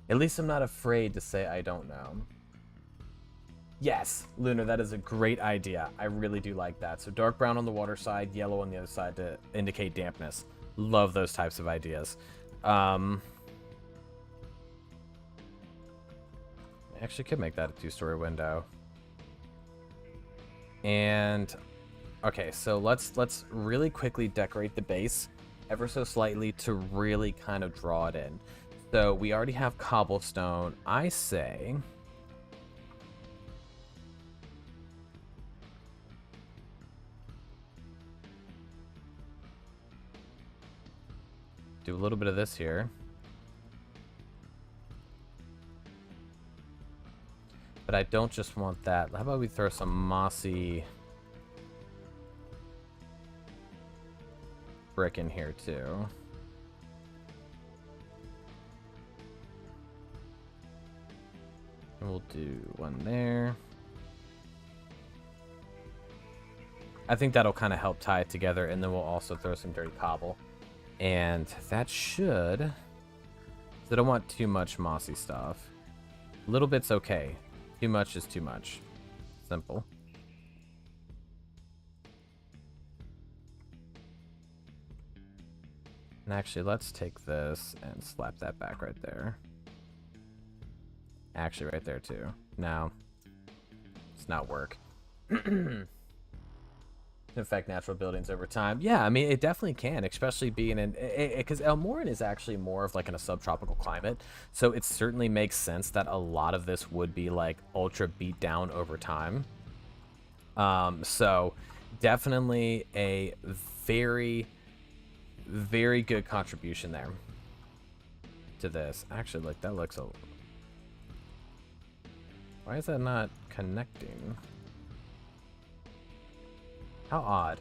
At least I'm not afraid to say I don't know. Yes, Lunar, that is a great idea. I really do like that. So dark brown on the water side, yellow on the other side to indicate dampness. Love those types of ideas. I actually could make that a 2-story window. And okay, so let's really quickly decorate the base ever so slightly to really kind of draw it in. So we already have cobblestone. I say do a little bit of this here. But I don't just want that. How about we throw some mossy brick in here too? And we'll do one there. I think that'll kind of help tie it together, and then we'll also throw some dirty cobble. And that should... I don't want too much mossy stuff. A little bit's okay. Too much is too much. Simple. And actually, let's take this and slap that back right there. Actually, right there too. No. It's not work. Affect natural buildings over time. Yeah, I mean, it definitely can, especially being in... Because Elmoran is actually more of like in a subtropical climate, so it certainly makes sense that a lot of this would be like ultra beat down over time. So definitely a very, very good contribution there to this. Actually, like, that looks a... Why is that not connecting? How odd.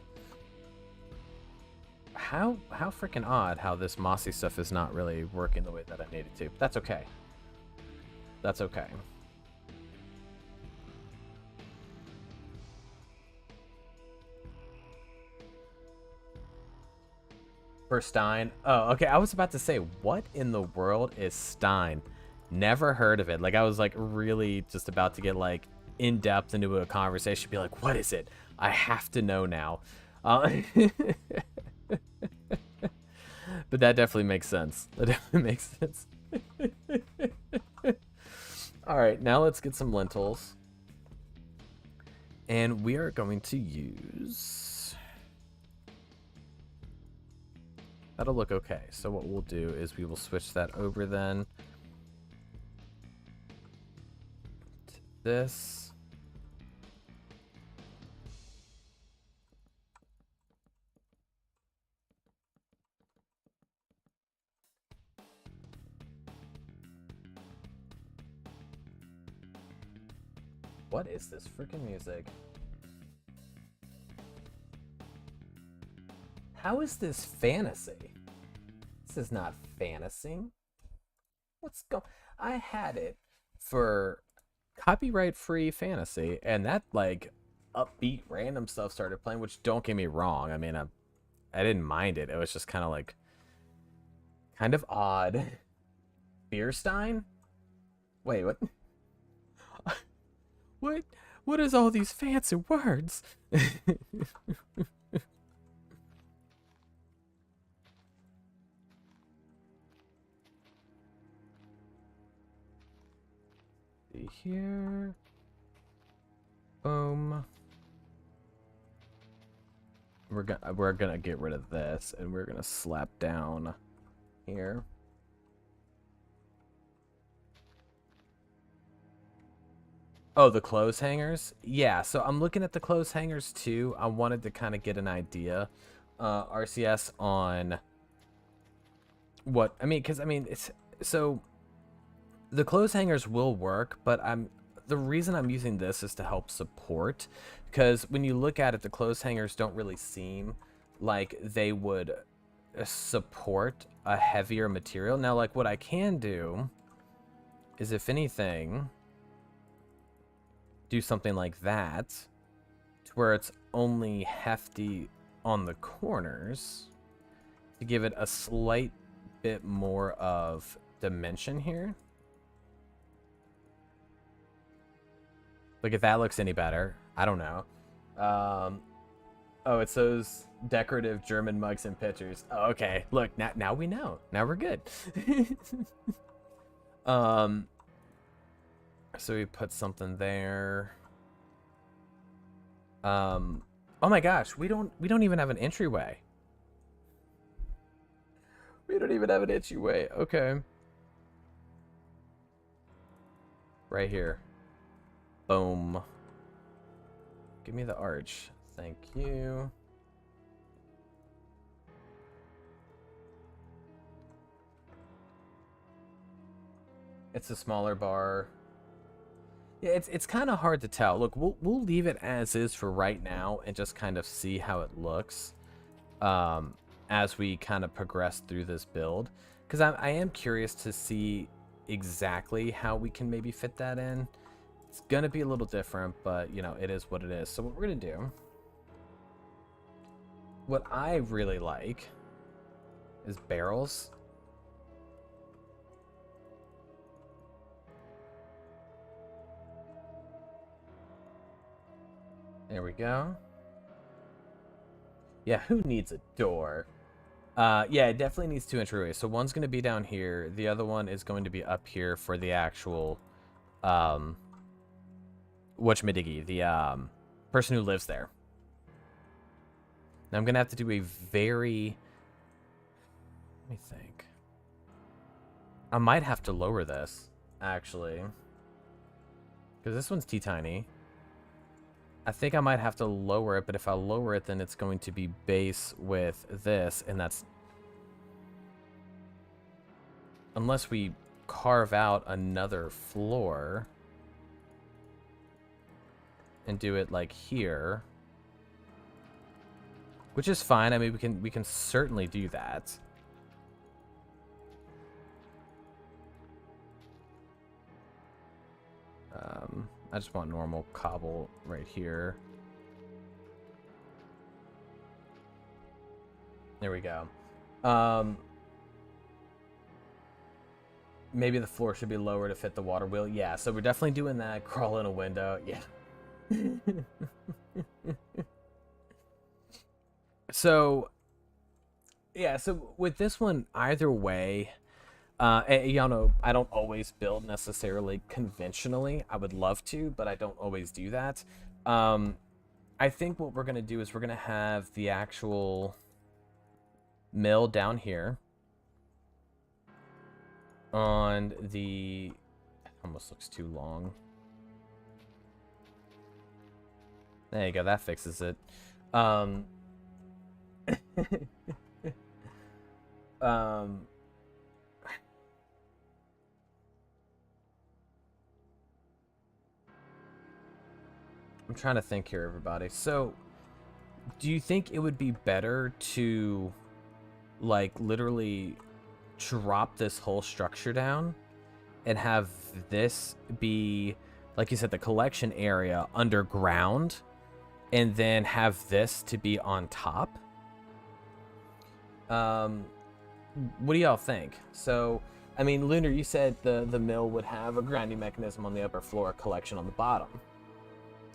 How freaking odd how this mossy stuff is not really working the way that I need it to. That's okay. That's okay. For Stein? Oh, okay. I was about to say, what in the world is Stein? Never heard of it. Like, I was like really just about to get like in depth into a conversation, be like, what is it? I have to know now. But that definitely makes sense. That definitely makes sense. All right, now let's get some lentils. And we are going to use... That'll look okay. So what we'll do is we will switch that over then to this. What is this freaking music? How is this fantasy? This is not fantasy. What's going... I had it for copyright-free fantasy, and that, like, upbeat random stuff started playing, which, don't get me wrong, I mean, I didn't mind it. It was just kind of, like, kind of odd. Beerstein? Wait, what? What is all these fancy words? See here. Boom. We're gonna get rid of this, and we're gonna slap down here. Oh, the clothes hangers? Yeah, so I'm looking at the clothes hangers too. I wanted to kind of get an idea, RCS, on what... I mean, because, I mean, it's So the clothes hangers will work, but the reason I'm using this is to help support, because when you look at it, the clothes hangers don't really seem like they would support a heavier material. Now, like, what I can do is, if anything, do something like that to where it's only hefty on the corners to give it a slight bit more of dimension here. Like, if that looks any better, I don't know. Oh, it's those decorative German mugs and pictures. Oh, okay. Look, now we know. Now we're good. So we put something there. Oh my gosh, we don't even have an entryway. We don't even have an entryway. Okay. Right here. Boom. Give me the arch. Thank you. It's a smaller bar. Yeah, it's kind of hard to tell. Look, we'll leave it as is for right now and just kind of see how it looks as we kind of progress through this build. Because I am curious to see exactly how we can maybe fit that in. It's going to be a little different, but, you know, it is what it is. So what we're going to do, what I really like is barrels. There we go. Yeah, who needs a door? Yeah, it definitely needs 2 entryways. So one's going to be down here. The other one is going to be up here for the actual, whatchamajiggy, the person who lives there. Now I'm going to have to do a very, let me think. I might have to lower this, actually. Because this one's teeny. I think I might have to lower it, but if I lower it, then it's going to be base with this, and that's... Unless we carve out another floor and do it like here, which is fine. I mean, we can certainly do that. I just want normal cobble right here. There we go. Maybe the floor should be lower to fit the water wheel. Yeah, so we're definitely doing that. Crawl in a window. Yeah. So, yeah, so with this one, either way, y'all know I don't always build necessarily conventionally. I would love to, but I don't always do that. I think what we're going to do is we're going to have the actual mill down here on the... Almost looks too long. There you go. That fixes it. I'm trying to think here, everybody. So, do you think it would be better to, like, literally drop this whole structure down and have this be, like you said, the collection area underground, and then have this to be on top? What do y'all think? So, I mean, Lunar, you said the mill would have a grinding mechanism on the upper floor, collection on the bottom,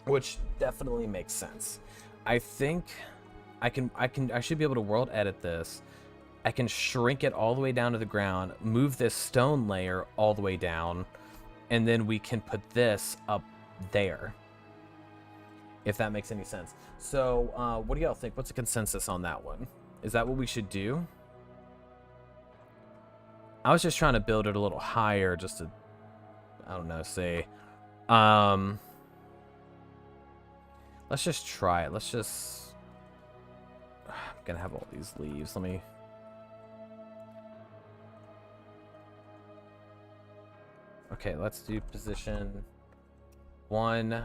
which definitely makes sense. I think I should be able to world edit this. I can shrink it all the way down to the ground, move this stone layer all the way down, and then we can put this up there, if that makes any sense. So, what do y'all think? What's the consensus on that one? Is that what we should do? I was just trying to build it a little higher, just to, I don't know, say, let's just try it. Let's just... I'm gonna have all these leaves. Let me... Okay, let's do position 1.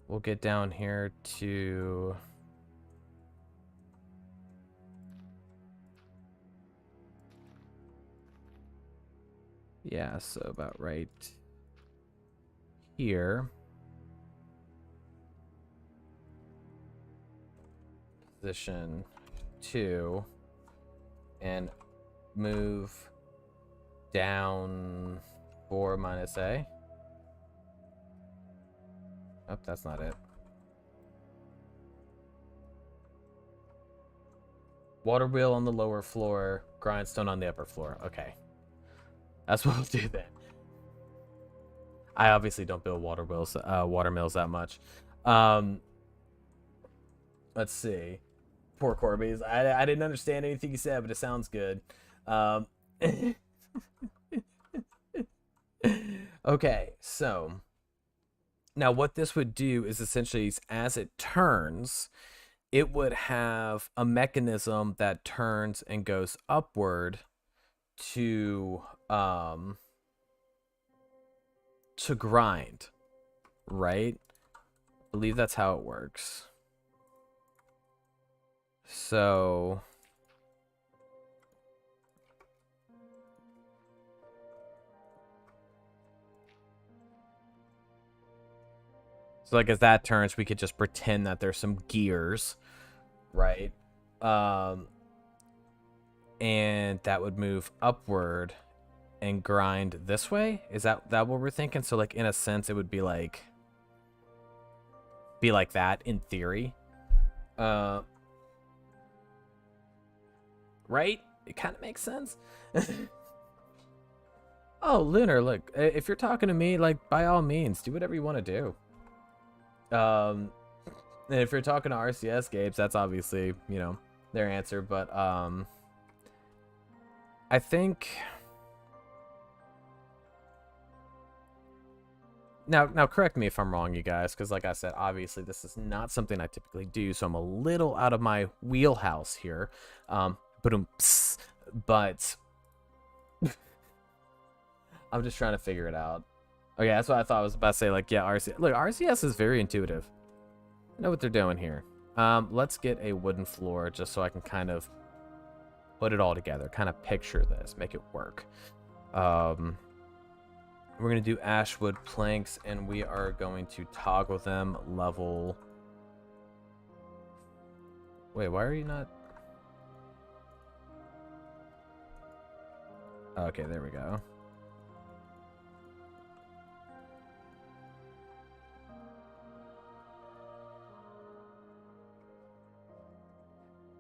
We'll get down here to... Yeah, so about right here. Position 2. And move down 4 minus A. Oh, that's not it. Water wheel on the lower floor, grindstone on the upper floor. Okay. That's what we'll do then. I obviously don't build water mills that much. Let's see. Poor Corby's. I didn't understand anything you said, but it sounds good. Okay, so now what this would do is essentially, as it turns, it would have a mechanism that turns and goes upward to grind, right? I believe that's how it works. So like as that turns, we could just pretend that there's some gears, right? And that would move upward and grind this way. Is that what we're thinking? So like in a sense, it would be like that in theory. Right? It kind of makes sense. Oh, Lunar, look, if you're talking to me, like, by all means, do whatever you want to do. And if you're talking to RCS Gapes, that's obviously, you know, their answer. But I think now correct me if I'm wrong, you guys, because like I said, obviously this is not something I typically do, so I'm a little out of my wheelhouse here. But I'm just trying to figure it out. Okay, that's what I thought I was about to say. Like, yeah, RCS is very intuitive. I know what they're doing here. Let's get a wooden floor just so I can kind of put it all together, kind of picture this, make it work. We're going to do ashwood planks, and we are going to toggle them level. Wait, why are you not? Okay, there we go.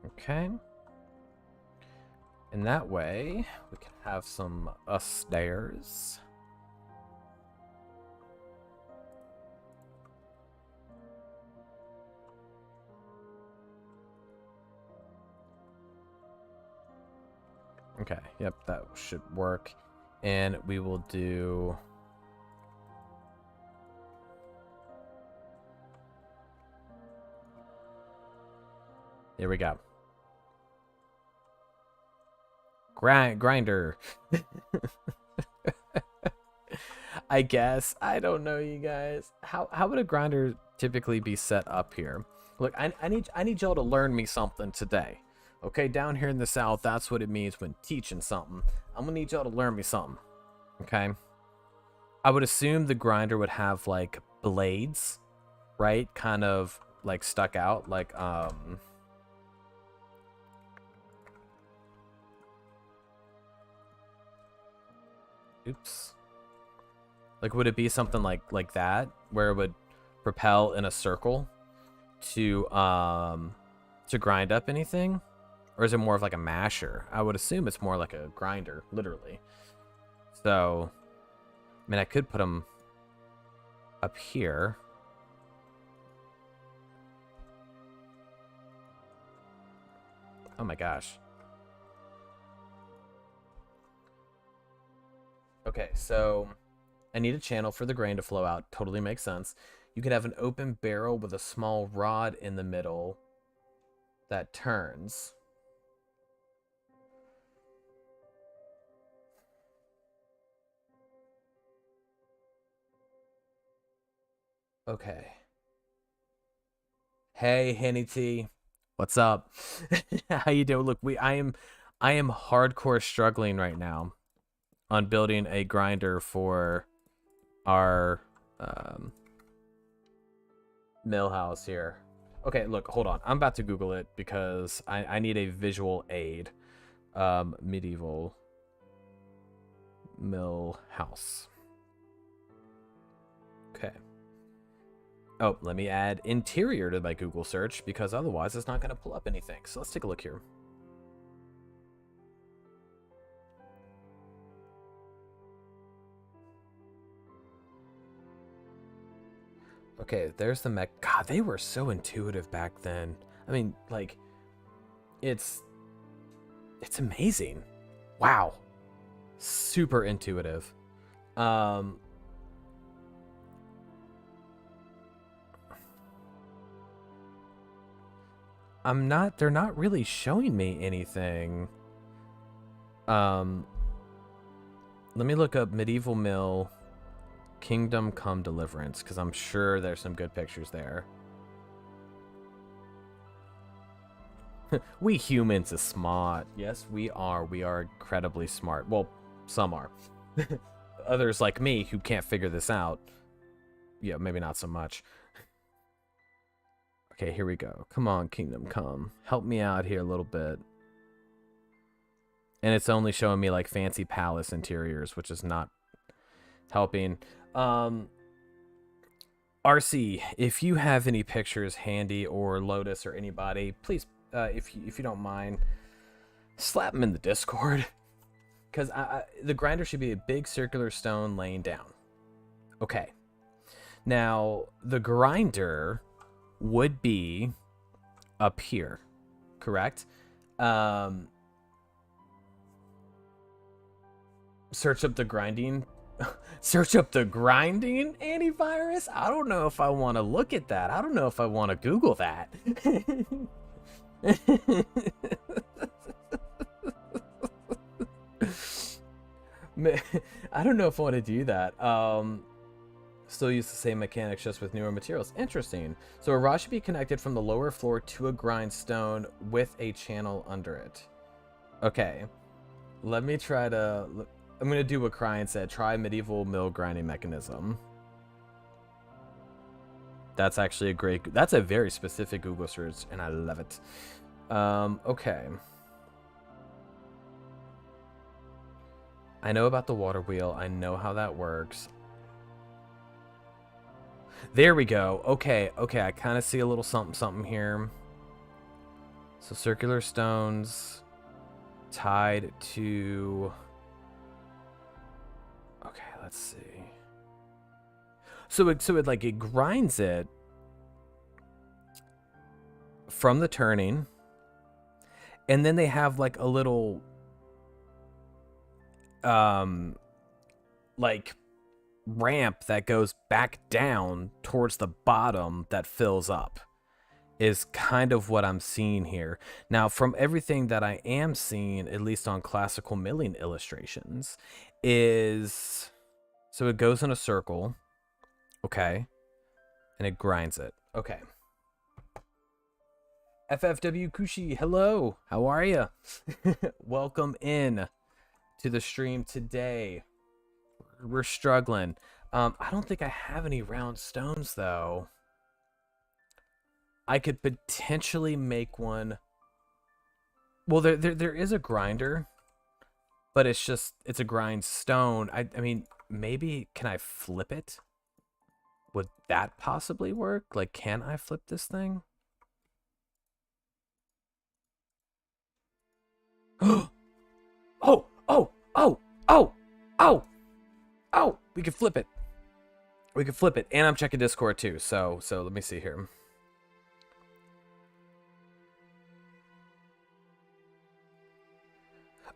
Okay. And that way, we can have some stairs. Okay, yep, that should work. And we will do... Here we go. Grinder. I guess. I don't know, you guys. How would a grinder typically be set up here? Look, I need y'all to learn me something today. Okay, down here in the South, that's what it means when teaching something. I'm gonna need y'all to learn me something. Okay? I would assume the grinder would have like blades, right? Kind of like stuck out, like oops. Like, would it be something like that, where it would propel in a circle to grind up anything? Or is it more of like a masher? I would assume it's more like a grinder, literally. So, I mean, I could put them up here. Oh my gosh. Okay, so I need a channel for the grain to flow out. Totally makes sense. You could have an open barrel with a small rod in the middle that turns. Okay. Hey, Henny T. What's up? How you doing? Look, I am hardcore struggling right now on building a grinder for our um, mill house here. Okay, look, hold on. I'm about to Google it because I need a visual aid. Medieval mill house. Okay. Oh, let me add interior to my Google search because otherwise it's not going to pull up anything. So let's take a look here. Okay, there's the mech. God, they were so intuitive back then. I mean, like, it's amazing. Wow. Super intuitive. Um, they're not really showing me anything. Let me look up medieval mill kingdom come deliverance because I'm sure there's some good pictures there. We humans are smart. Yes, we are. We are incredibly smart. Well, some are. Others like me who can't figure this out. Yeah, maybe not so much. Okay, here we go. Come on, kingdom come. Help me out here a little bit. And it's only showing me like fancy palace interiors, which is not helping. RC, if you have any pictures handy, or Lotus or anybody, please, if you don't mind, slap them in the Discord. Because the grinder should be a big circular stone laying down. Okay. Now, the grinder would be up here, correct? Search up the grinding. Search up the grinding antivirus? I don't know if I want to look at that. I don't know if I want to Google that. I don't know if I want to do that. Still use the same mechanics, just with newer materials. Interesting. So a rod should be connected from the lower floor to a grindstone with a channel under it. Okay. Let me try to... I'm going to do what Cryan said. Try medieval mill grinding mechanism. That's actually a great... That's a very specific Google search, and I love it. Okay. I know about the water wheel. I know how that works. There we go. Okay, okay. I kind of see a little something here. So circular stones tied to... Okay, let's see. So it like it grinds it from the turning, and then they have like a little like ramp that goes back down towards the bottom that fills up, is kind of what I'm seeing here. Now, from everything that I am seeing, at least on classical milling illustrations, is... So it goes in a circle, okay, and it grinds it. Okay. FFW Kushi, hello. How are you? Welcome in to the stream today. We're struggling. I don't think I have any round stones, though. I could potentially make one. Well, there is a grinder, but it's a grind stone. I mean, maybe can I flip it? Would that possibly work? Like, can I flip this thing? Oh, oh, oh, oh, oh, oh, we can flip it. We can flip it. And I'm checking Discord too. So let me see here.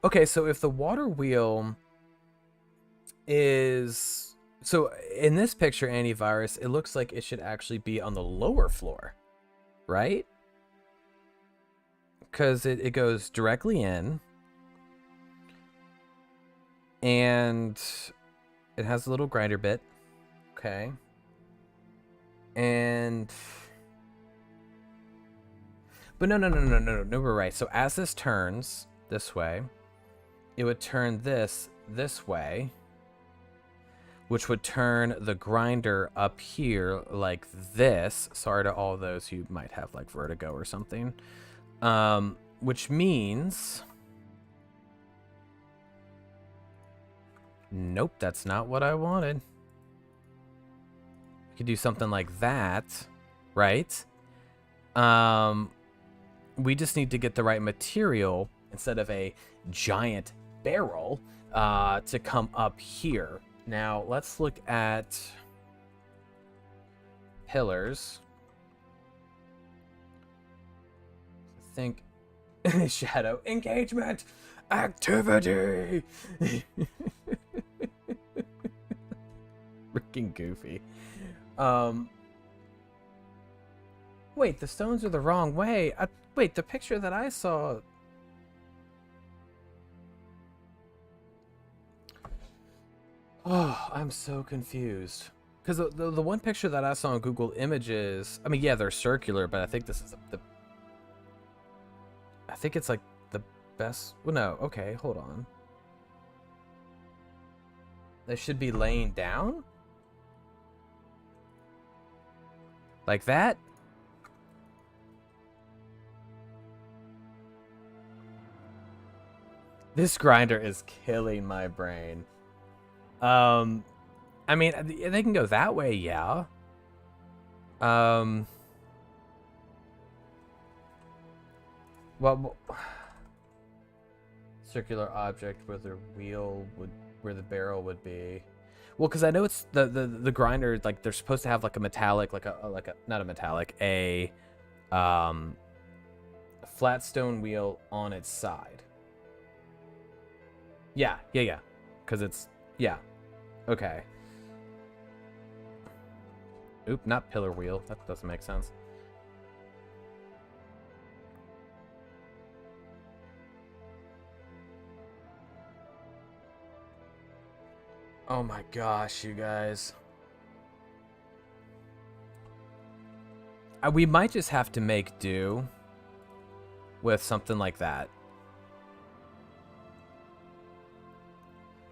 Okay, so if the water wheel is... So in this picture, antivirus, it looks like it should actually be on the lower floor, right? Because it goes directly in, and it has a little grinder bit. Okay. And... But no, we're right. So as this turns this way, it would turn this way, which would turn the grinder up here like this. Sorry to all those who might have like vertigo or something. Which means... Nope, that's not what I wanted. We could do something like that, right? We just need to get the right material instead of a giant barrel to come up here. Now, let's look at pillars. I think shadow engagement activity. Freaking goofy. Wait, the stones are the wrong way. Wait, the picture that I saw... Oh, I'm so confused. Because the one picture that I saw on Google Images... I mean, yeah, they're circular, but I think this is the... I think it's like the best... Well, no, okay, hold on. They should be laying down? Like that? This grinder is killing my brain. I mean, they can go that way, yeah. Well, circular object where the wheel would, where the barrel would be. Well, because I know it's the grinder, like they're supposed to have like a metallic, like a not a metallic, a flat stone wheel on its side. Yeah. Because it's, yeah. Okay. Oop, not pillar wheel. That doesn't make sense. Oh my gosh, you guys. We might just have to make do with something like that.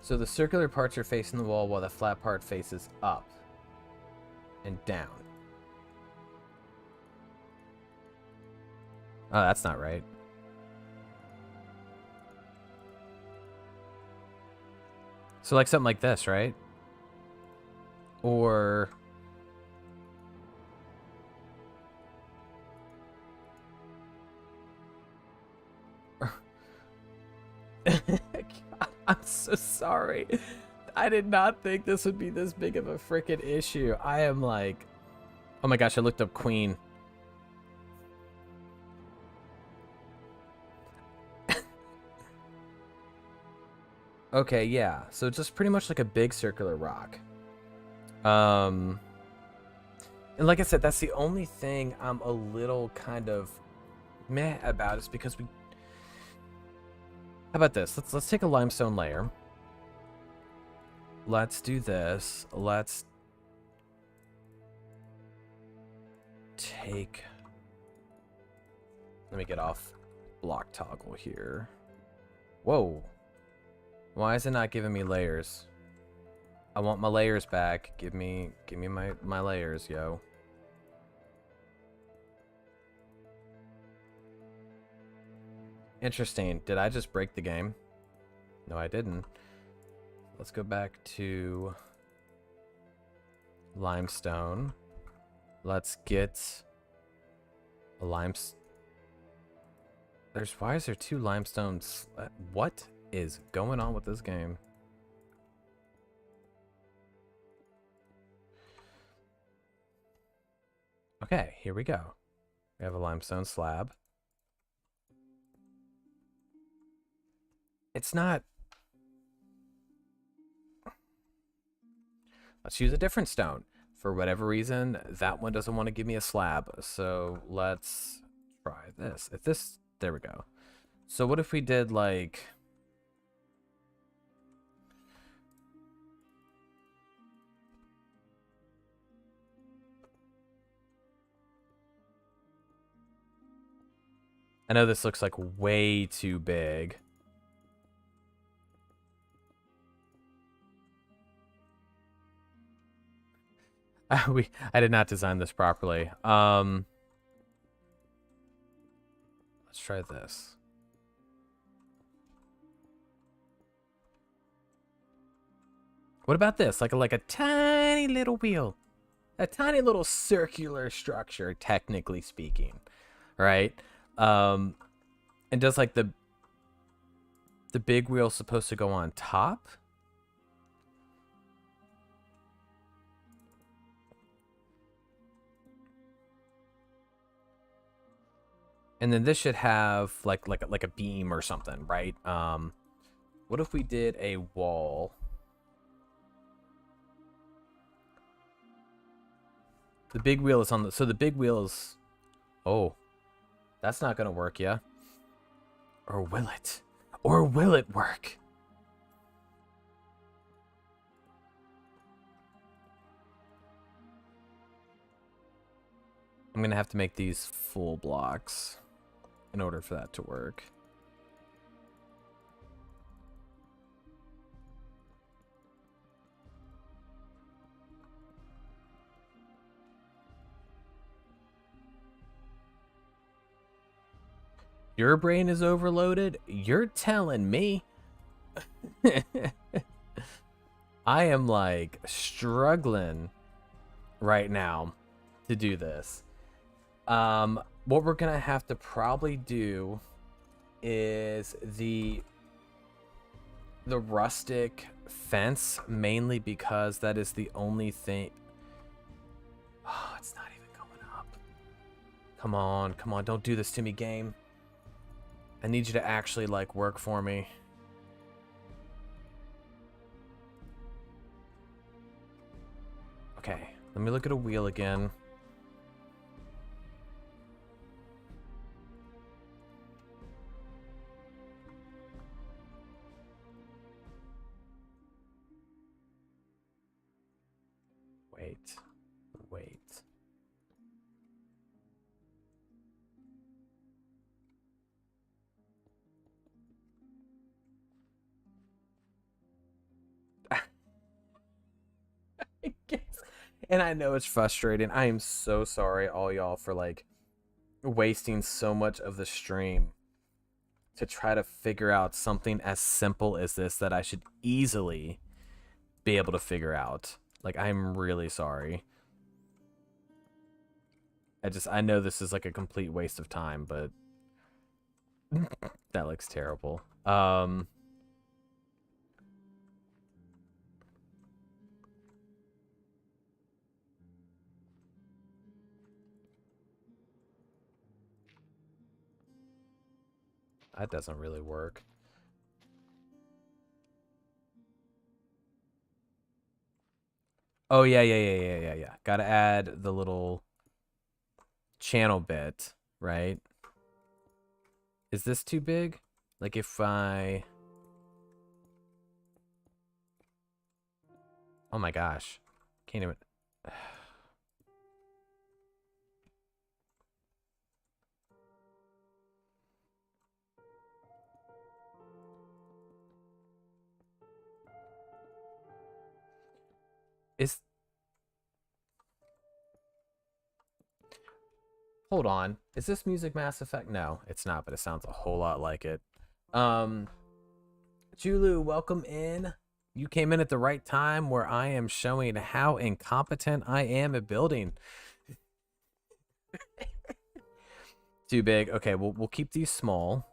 So the circular parts are facing the wall while the flat part faces up and down. Oh, that's not right. So like something like this, right? Or... God, I'm so sorry. I did not think this would be this big of a freaking issue. I am like... Oh my gosh, I looked up Queen. Okay, yeah. So it's just pretty much like a big circular rock. And like I said, that's the only thing I'm a little kind of meh about, is because we... How about this? Let's take a limestone layer. Let's do this. Let's take... Let me get off block toggle here. Whoa. Why is it not giving me layers? I want my layers back. Give me my layers, yo. Interesting. Did I just break the game? No, I didn't. Let's go back to limestone. Let's get a limestone. Why is there two limestones? What is going on with this game? Okay, here we go. We have a limestone slab. It's not... Let's use a different stone. For whatever reason, that one doesn't want to give me a slab. So let's try this. If this... There we go. So what if we did like... I know this looks like way too big. I did not design this properly. Let's try this. What about this? Like a tiny little wheel. A tiny little circular structure, technically speaking. Right? And does like the big wheel supposed to go on top? And then this should have like a beam or something, right? What if we did a wall? The big wheel is on the... So the big wheel is... Oh. That's not going to work, yeah? Or will it? Or will it work? I'm going to have to make these full blocks in order for that to work. Your brain is overloaded? You're telling me. I am like struggling right now to do this. What we're gonna have to probably do is the rustic fence, mainly because that is the only thing. Oh, it's not even going up. Come on, don't do this to me, game. I need you to actually, like, work for me. Okay, let me look at a wheel again. Wait. And I know it's frustrating. I am so sorry, all y'all, for like wasting so much of the stream to try to figure out something as simple as this that I should easily be able to figure out. Like, I'm really sorry. I know this is like a complete waste of time, but that looks terrible. That doesn't really work. Oh, yeah. Gotta add the little channel bit, right? Is this too big? Like if I... Oh my gosh. Can't even... Is... Hold on. Is this music Mass Effect? No, it's not, but it sounds a whole lot like it. Julu, welcome in. You came in at the right time where I am showing how incompetent I am at building. Too big. Okay, we'll keep these small.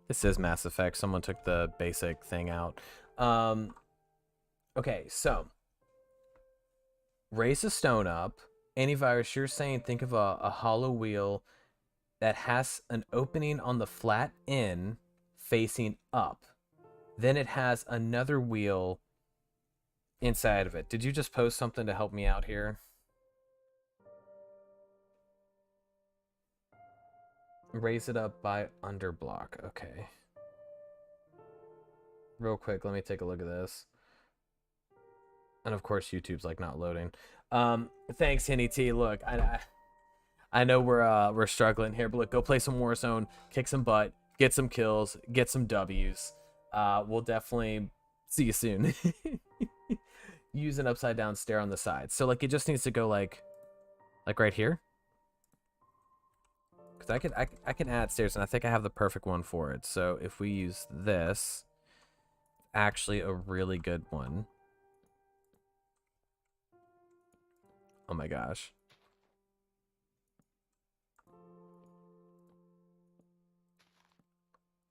This is Mass Effect. Someone took the basic thing out. Okay, so raise a stone up. Antivirus, you're saying think of a hollow wheel that has an opening on the flat end facing up. Then it has another wheel inside of it. Did you just post something to help me out here? Raise it up by underblock. Okay. Real quick, let me take a look at this. And of course, YouTube's like not loading. Thanks, Henny T. Look, I know we're struggling here, but look, go play some Warzone, kick some butt, get some kills, get some W's. We'll definitely see you soon. Use an upside down stair on the side. So like it just needs to go like right here. Because I can add stairs, and I think I have the perfect one for it. So if we use this, actually a really good one. Oh my gosh.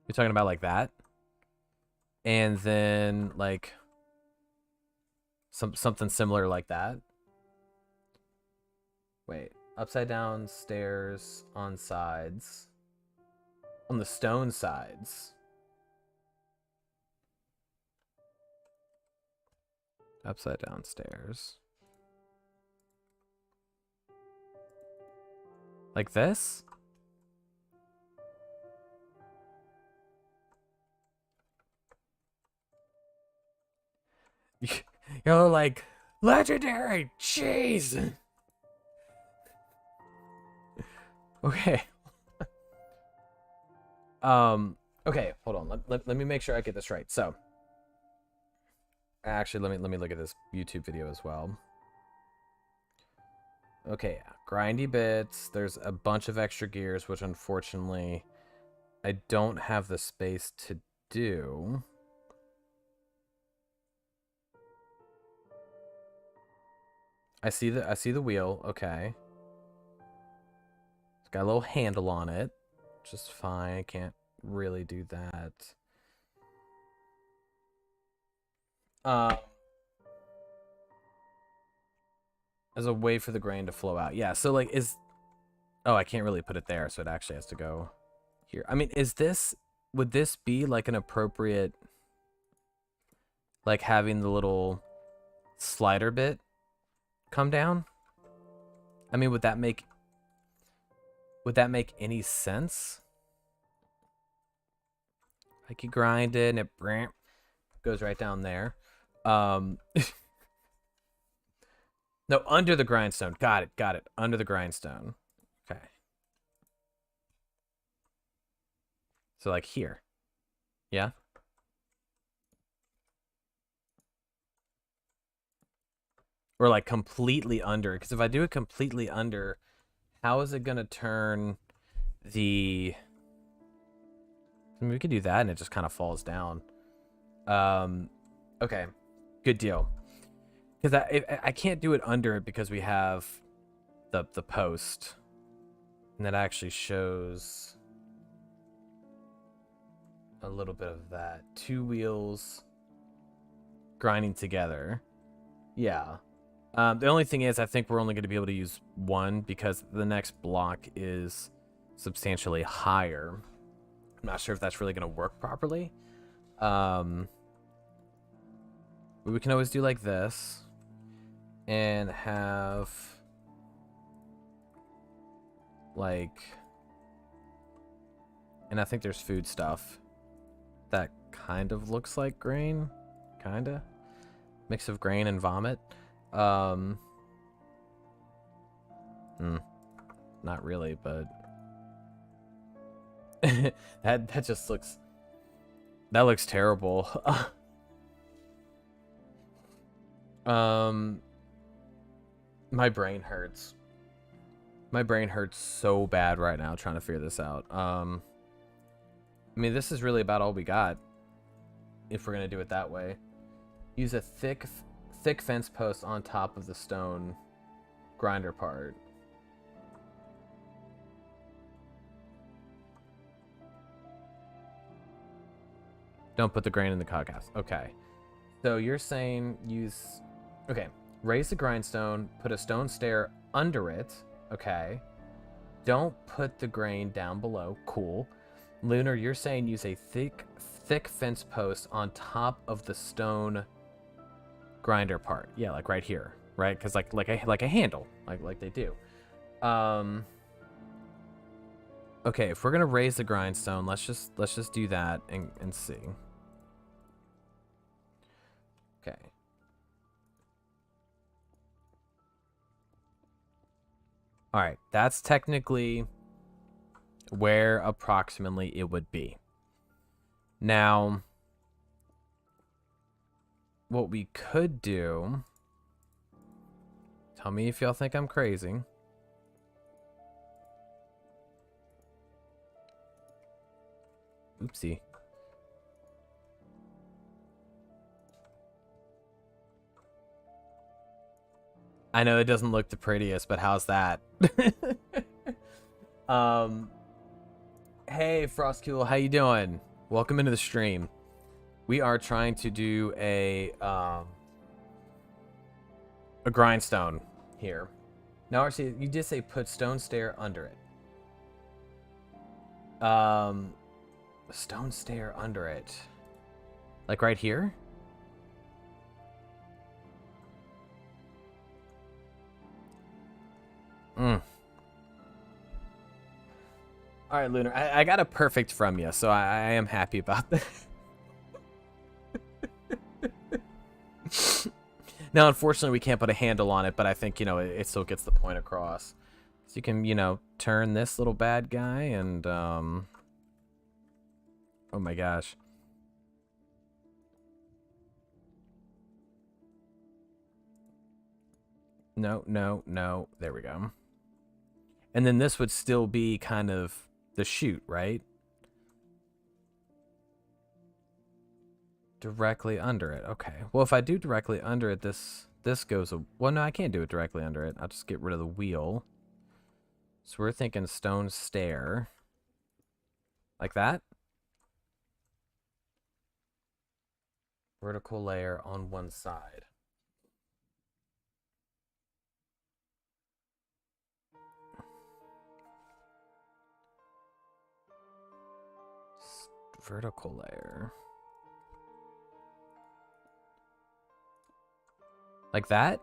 You're talking about like that? And then like something similar like that. Wait, upside down stairs on sides. On the stone sides. Upside down stairs. Like this? You're like, legendary! Jeez! Okay. Okay, hold on. Let me make sure I get this right. So, actually, let me look at this YouTube video as well. Okay, grindy bits. There's a bunch of extra gears, which unfortunately I don't have the space to do. I see the wheel. Okay. It's got a little handle on it, which is fine. I can't really do that. As a way for the grain to flow out. Yeah, so like oh, I can't really put it there, so it actually has to go here. I mean, would this be like an appropriate, like having the little slider bit come down? I mean, would that make any sense? Like you grind it and it goes right down there. No, under the grindstone. Got it. Under the grindstone. Okay. So like here. Yeah. Or like completely under. Because if I do it completely under, how is it going to turn the... I mean, we could do that and it just kind of falls down. Okay. Good deal. Because I can't do it under it because we have the post. And that actually shows a little bit of that. Two wheels grinding together. Yeah. The only thing is, I think we're only going to be able to use one because the next block is substantially higher. I'm not sure if that's really going to work properly. But we can always do like this and have like, and I think there's food stuff that kind of looks like grain, kinda mix of grain and vomit. Not really, but that just looks, that looks terrible. My brain hurts. My brain hurts so bad right now trying to figure this out. I mean, this is really about all we got if we're gonna do it that way. Use a thick fence post on top of the stone grinder part. Don't put the grain in the coghouse. Okay. So you're saying use... Okay. Raise the grindstone, put a stone stair under it. Okay. Don't put the grain down below. Cool. Lunar, you're saying use a thick fence post on top of the stone grinder part. Yeah, like right here, right? Because like a handle, like they do. Okay, if we're gonna raise the grindstone, let's just do that and see. Okay. All right, that's technically where approximately it would be. Now, what we could do, tell me if y'all think I'm crazy. Oopsie. I know it doesn't look the prettiest, but how's that? um, hey Frostcool, how you doing? Welcome into the stream. We are trying to do a grindstone here. Now, actually, you did say put stone stair under it. Stone stair under it. Like right here? All right, Lunar. I got a perfect from you, so I am happy about that. Now, unfortunately, we can't put a handle on it, but I think, it still gets the point across. So you can, turn this little bad guy and, oh my gosh. No, no, no. There we go. And then this would still be kind of the chute, right? Directly under it. Okay. Well, if I do directly under it, this goes... Well, no, I can't do it directly under it. I'll just get rid of the wheel. So we're thinking stone stair. Like that? Vertical layer on one side. Vertical layer. Like that?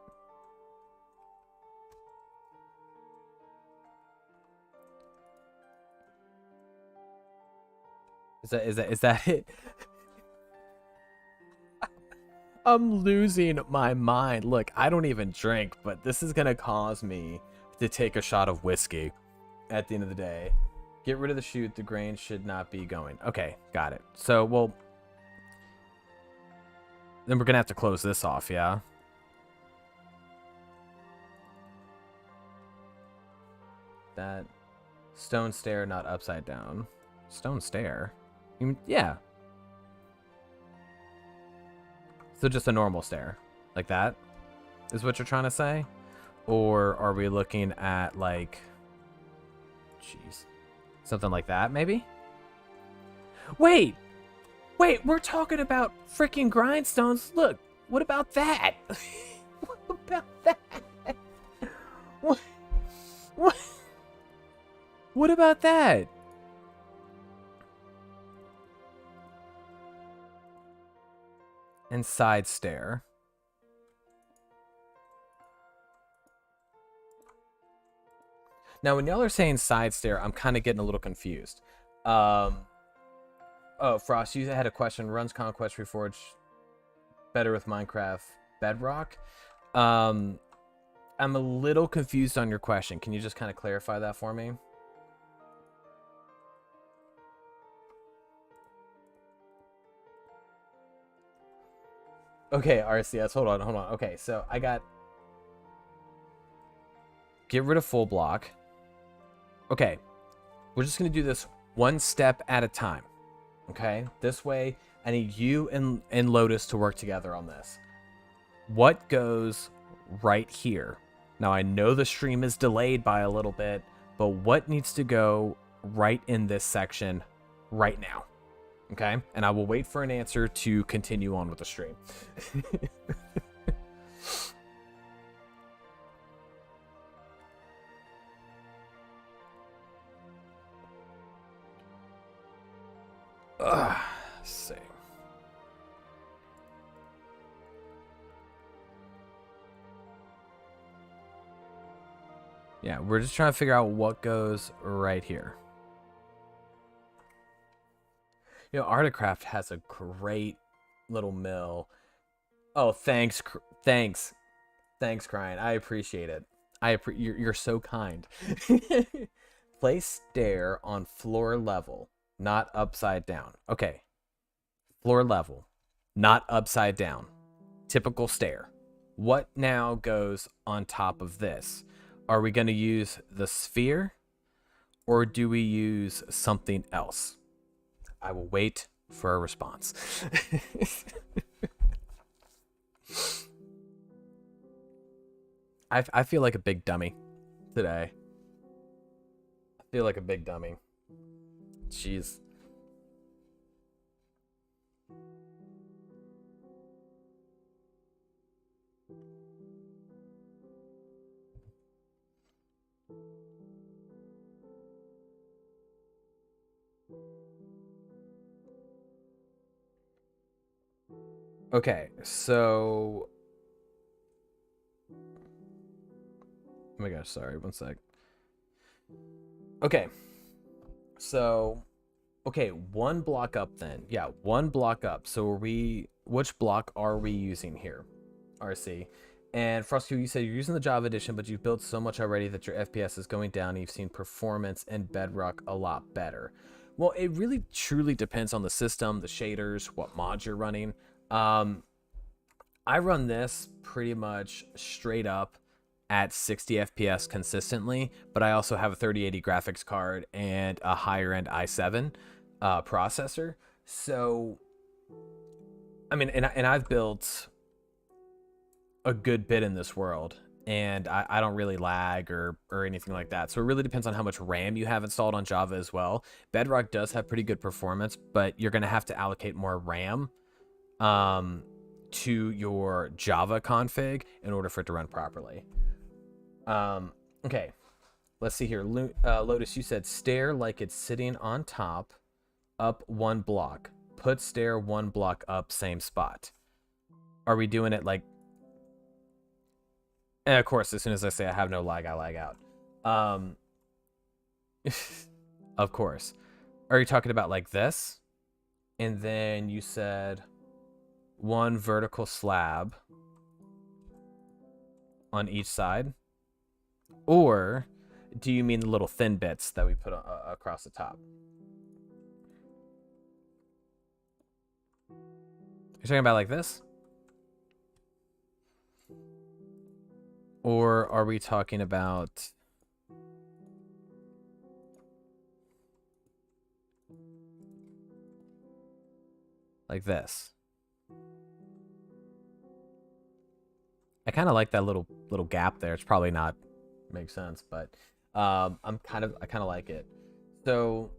Is that it? I'm losing my mind. Look, I don't even drink, but this is gonna cause me to take a shot of whiskey at the end of the day. Get rid of the chute. The grain should not be going. Okay, got it. So, well, then we're gonna have to close this off, yeah? That stone stair, not upside down. Stone stair? Yeah. So just a normal stair. Like that? Is what you're trying to say? Or are we looking at, like... Jeez. Something like that, maybe? Wait! Wait, we're talking about freaking grindstones. Look, what about that? What about that? What? What? What about that? And side stair. Now, when y'all are saying side stair, I'm kind of getting a little confused. Oh, Frost, you had a question. Runs Conquest Reforged better with Minecraft Bedrock? I'm a little confused on your question. Can you just kind of clarify that for me? Okay, RCS, hold on. Okay, so I got... Get rid of full block. Okay, we're just going to do this one step at a time. Okay, this way, I need you and Lotus to work together on this. What goes right here? Now, I know the stream is delayed by a little bit, but what needs to go right in this section right now? Okay, and I will wait for an answer to continue on with the stream. Let's see. Yeah, we're just trying to figure out what goes right here. You know, Articraft has a great little mill. Oh, thanks, Crying. I appreciate it. You're so kind. Place stair on floor level, not upside down. Okay. Floor level, not upside down. Typical stair. What now goes on top of this? Are we going to use the sphere or do we use something else? I will wait for a response. I feel like a big dummy today. I feel like a big dummy. Jeez. Okay, so oh my gosh, sorry, one sec. Okay. So okay, one block up then. Yeah, one block up. So which block are we using here? RC. And Frosty, you said you're using the Java edition, but you've built so much already that your FPS is going down and you've seen performance in Bedrock a lot better. Well, it really truly depends on the system, the shaders, what mods you're running. I run this pretty much straight up at 60 FPS consistently, but I also have a 3080 graphics card and a higher end i7 processor. So, I mean, and I've built a good bit in this world, and I don't really lag or anything like that. So it really depends on how much RAM you have installed on Java as well. Bedrock does have pretty good performance, but you're going to have to allocate more RAM to your Java config in order for it to run properly. Okay, let's see here. Lotus, you said stair like it's sitting on top, up one block. Put stair one block up, same spot. Are we doing it like... And of course, as soon as I say I have no lag, I lag out. Of course. Are you talking about like this? And then you said one vertical slab on each side? Or do you mean the little thin bits that we put across the top? You're talking about like this? Or are we talking about like this? I kind of like that little gap there. It's probably not makes sense, but I kind of like it. So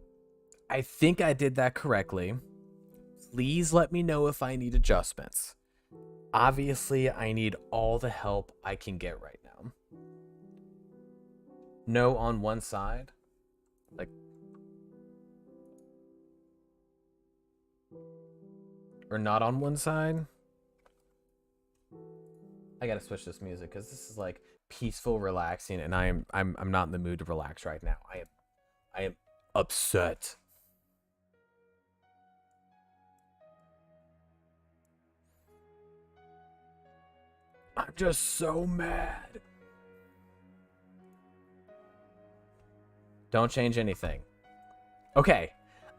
I think I did that correctly. Please let me know if I need adjustments. Obviously, I need all the help I can get right now. No on one side. Like... Or not on one side. I gotta switch this music because this is like peaceful, relaxing, and I'm not in the mood to relax right now. I am upset. I'm just so mad. Don't change anything. Okay,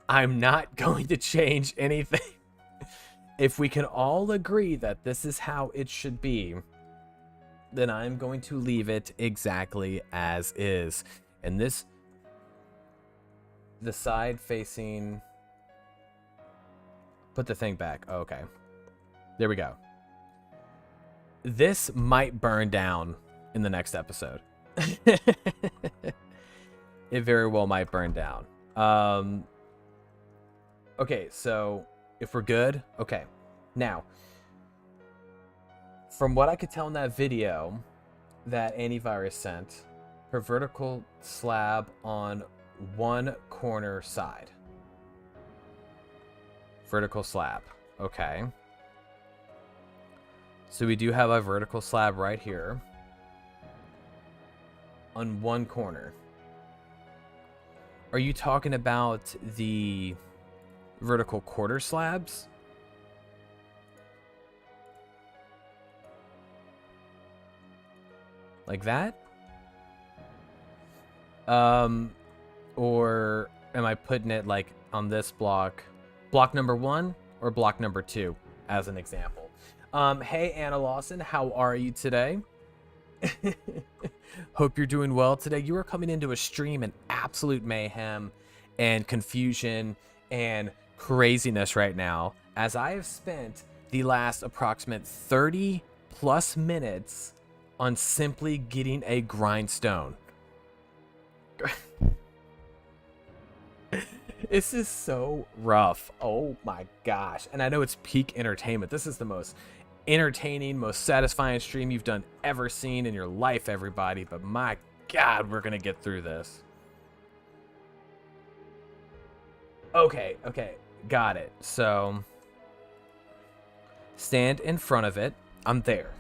I'm not going to change anything. If we can all agree that this is how it should be, then I'm going to leave it exactly as is. And this, the side facing, put the thing back. Oh, okay. There we go. This might burn down in the next episode. It very well might burn down. Okay, so if we're good, okay. Now, from what I could tell in that video that Antivirus sent, her vertical slab on one corner side. Vertical slab. Okay. So we do have a vertical slab right here on one corner. Are you talking about the vertical quarter slabs? Like that? Or am I putting it like on this block number 1 or block number 2 as an example? Hey, Anna Lawson, how are you today? Hope you're doing well today. You are coming into a stream in absolute mayhem and confusion and craziness right now, as I have spent the last approximate 30 plus minutes on simply getting a grindstone. This is so rough. Oh my gosh. And I know it's peak entertainment. This is the most entertaining, most satisfying stream you've done ever seen in your life, everybody. But my God, we're gonna get through this. Okay, got it. So stand in front of it. I'm there.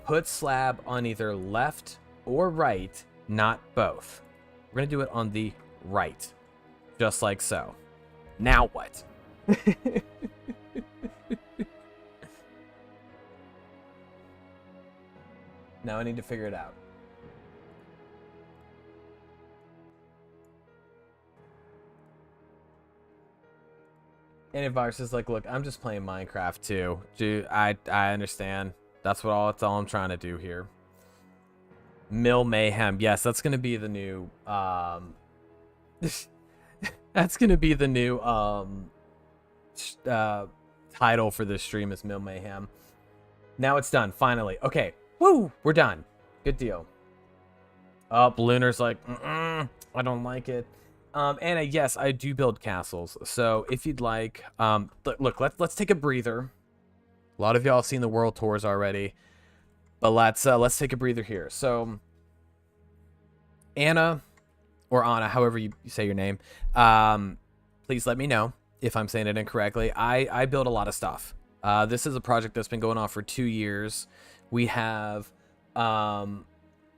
Put slab on either left or right, not both. We're gonna do it on the right, just like so. Now what? Now I need to figure it out. Antivirus is like, look, I'm just playing Minecraft too. Dude, I understand. That's all I'm trying to do here. Mill Mayhem. Yes, that's gonna be the new that's gonna be the new title for this stream, is Mill Mayhem. Now it's done, finally. Okay. Woo! We're done. Good deal. Lunar's like, I don't like it. Anna, yes, I do build castles. So if you'd like, look, let's take a breather. A lot of y'all have seen the world tours already, but let's take a breather here. So Anna, or Anna, however you say your name, please let me know if I'm saying it incorrectly. I build a lot of stuff. This is a project that's been going on for 2 years. We have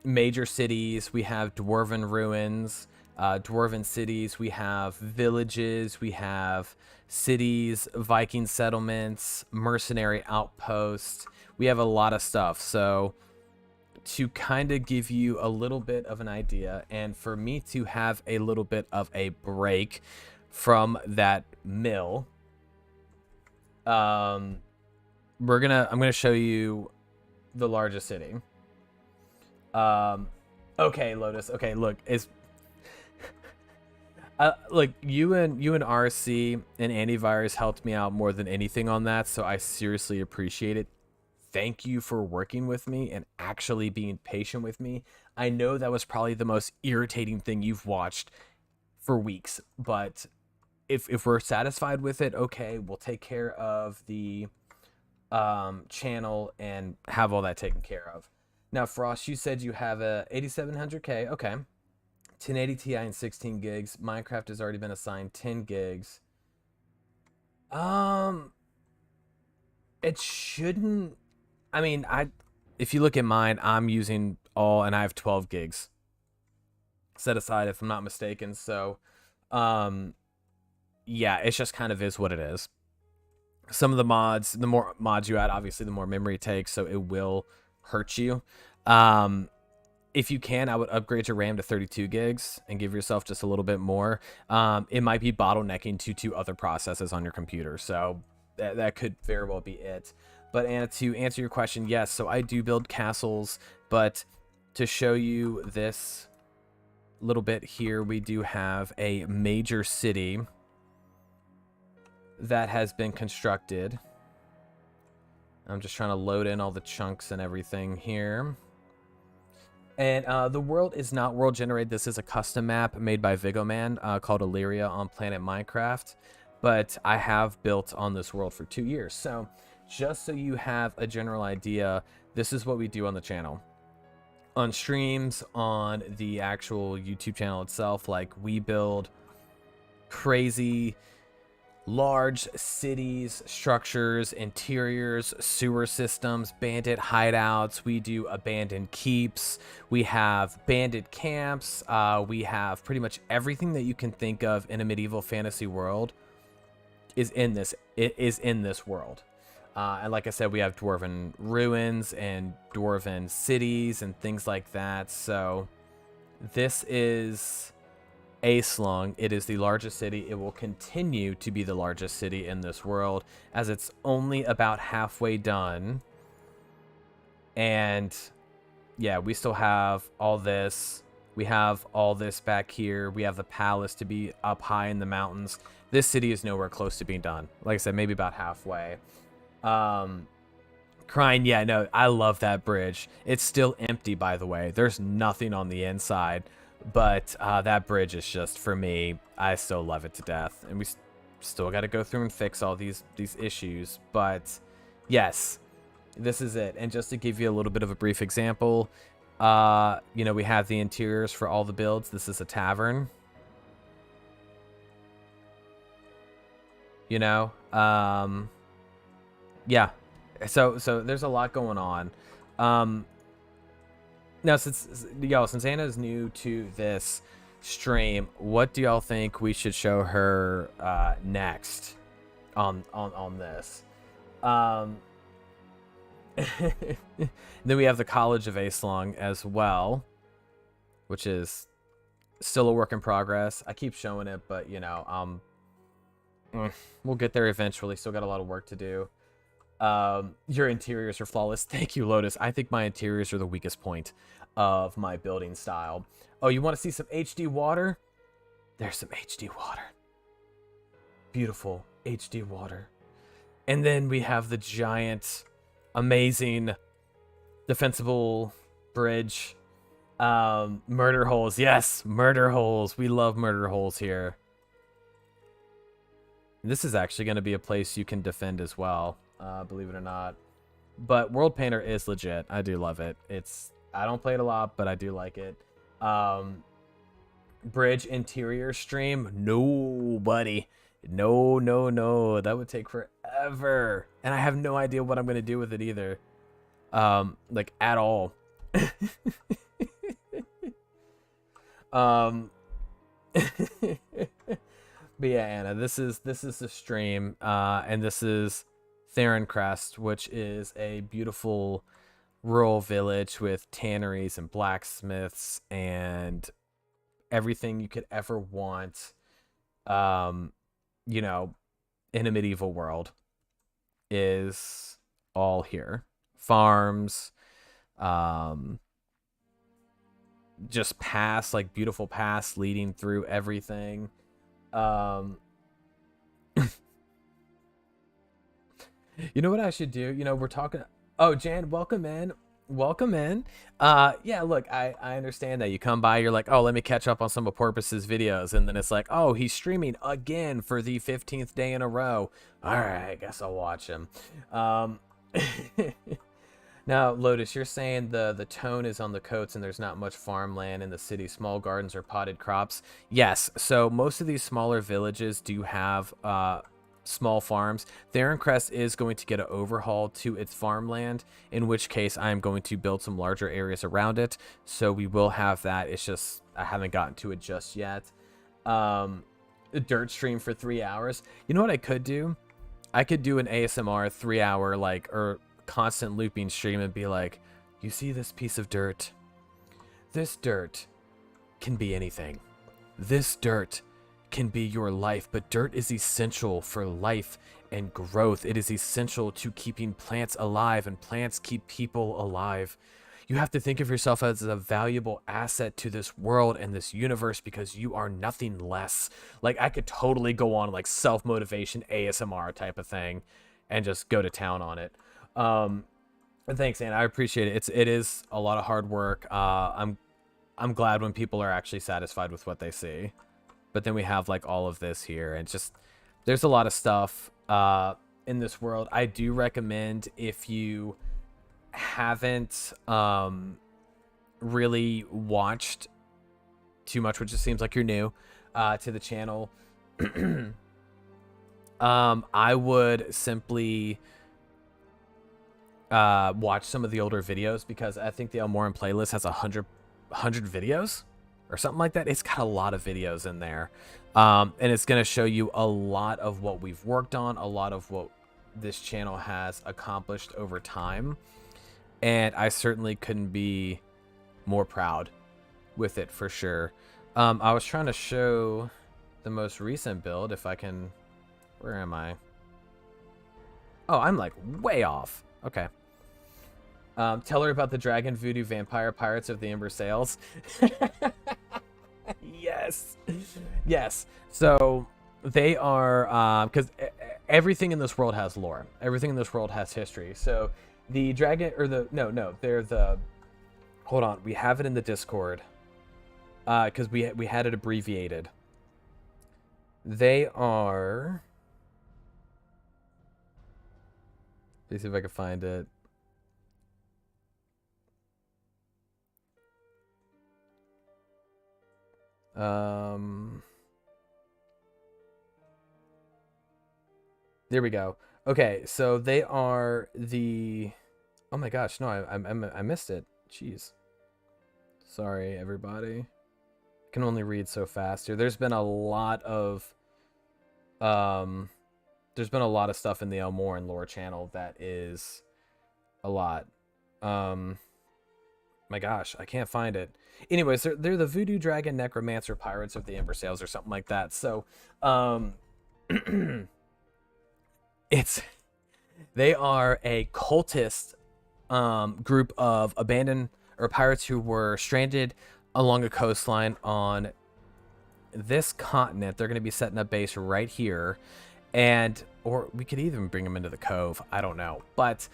major cities, we have dwarven ruins, dwarven cities, we have villages, we have cities, Viking settlements, mercenary outposts. We have a lot of stuff. So to kind of give you a little bit of an idea, and for me to have a little bit of a break from that mill, I'm gonna show you the largest city. Okay, Lotus. Okay, look, it's like you and RC and Antivirus helped me out more than anything on that, so I seriously appreciate it. Thank you for working with me and actually being patient with me. I know that was probably the most irritating thing you've watched for weeks, but if we're satisfied with it, okay, we'll take care of the channel and have all that taken care of. Now, Frost, you said you have a 8700K. Okay. 1080 Ti and 16 gigs. Minecraft has already been assigned 10 gigs. It shouldn't. I mean, if you look at mine, I'm using all, and I have 12 gigs set aside, if I'm not mistaken. So, yeah, it just kind of is what it is. Some of the mods, the more mods you add, obviously, the more memory it takes, so it will hurt you. If you can, I would upgrade your RAM to 32 gigs and give yourself just a little bit more. It might be bottlenecking to 2 other processes on your computer, so that could very well be it. But Anna, to answer your question, yes, so I do build castles, but to show you this little bit here, we do have a major city that has been constructed. I'm just trying to load in all the chunks and everything here. And the world is not world generated. This is a custom map made by Vigoman called Illyria on Planet Minecraft. But I have built on this world for 2 years. So just so you have a general idea, this is what we do on the channel. On streams, on the actual YouTube channel itself, like we build crazy large cities, structures, interiors, sewer systems, bandit hideouts. We do abandoned keeps. We have bandit camps. We have pretty much everything that you can think of in a medieval fantasy world is in this. It is in this world. And like I said, we have dwarven ruins and dwarven cities and things like that. So This is Aislung. It is the largest city. It will continue to be the largest city in this world, as it's only about halfway done. And yeah, we still have all this. We have all this back here. We have the palace to be up high in the mountains. This city is nowhere close to being done. Like I said, maybe about halfway. Crying, yeah, no, I love that bridge. It's still empty, by the way. There's nothing on the inside. But that bridge is just, for me, I still love it to death. And we still got to go through and fix all these issues. But yes, this is it. And just to give you a little bit of a brief example, you know, we have the interiors for all the builds. This is a tavern. You know, yeah. So there's a lot going on. Now, since Anna's new to this stream, what do y'all think we should show her next on this? Then we have the College of Aislung as well, which is still a work in progress. I keep showing it, but you know, we'll get there eventually. Still got a lot of work to do. Your interiors are flawless. Thank you, Lotus. I think my interiors are the weakest point of my building style. Oh, you want to see some HD water? There's some HD water. Beautiful HD water. And then we have the giant, amazing, defensible bridge. Murder holes. Yes, murder holes. We love murder holes here. This is actually going to be a place you can defend as well. Believe it or not. But World Painter is legit. I do love it. I don't play it a lot, but I do like it. Bridge interior stream? No, buddy. No. That would take forever. And I have no idea what I'm going to do with it either. Like, at all. But yeah, Anna, this is the stream, and this is Theroncrest, which is a beautiful rural village with tanneries and blacksmiths and everything you could ever want, you know, in a medieval world is all here. Farms, just paths, like beautiful paths leading through everything. You know what I should do? You know, we're talking. Oh, Jan, welcome in. Welcome in. Yeah, look, I understand that you come by, you're like, oh, let me catch up on some of Porpoise's videos, and then it's like, oh, he's streaming again for the 15th day in a row. All right, I guess I'll watch him. Now, Lotus, you're saying the tone is on the coats and there's not much farmland in the city. Small gardens or potted crops. Yes, so most of these smaller villages do have small farms. Theroncrest is going to get an overhaul to its farmland, in which case I'm going to build some larger areas around it. So we will have that. It's just I haven't gotten to it just yet. A dirt stream for 3 hours. You know what I could do? I could do an ASMR 3-hour or constant looping stream and be like, you see this piece of dirt? This dirt can be anything. This dirt can be your life, but dirt is essential for life and growth. It is essential to keeping plants alive, and plants keep people alive. You have to think of yourself as a valuable asset to this world and this universe, because you are nothing less. Like, I could totally go on like self-motivation ASMR type of thing and just go to town on it. Thanks, Anna. I appreciate it. It is a lot of hard work. I'm glad when people are actually satisfied with what they see. But then we have like all of this here, and just there's a lot of stuff in this world. I do recommend, if you haven't really watched too much, which it seems like you're new to the channel, I would simply watch some of the older videos, because I think the Elmoran playlist has 100 videos or something like that. It's got a lot of videos in there, and it's going to show you a lot of what we've worked on, a lot of what this channel has accomplished over time, and I certainly couldn't be more proud with it for sure. I was trying to show the most recent build if I can. Where am I? Oh, I'm like way off. Okay. Tell her about the dragon voodoo vampire pirates of the Ember Sails. Yes. Yes. So they are, because everything in this world has lore. Everything in this world has history. So the dragon, or no, they're the, hold on, we have it in the Discord. Because we had it abbreviated. They are, let me see if I can find it. There we go. Okay, so they are the. Oh my gosh, no, I missed it. Jeez. Sorry, everybody. I can only read so fast here. There's been a lot of stuff in the Elmoran lore channel that is a lot. My gosh, I can't find it. Anyways, they're the Voodoo Dragon Necromancer Pirates of the Ember Sails or something like that. So, they are a cultist group of abandoned or pirates who were stranded along a coastline on this continent. They're going to be setting up base right here, or we could even bring them into the cove. I don't know, but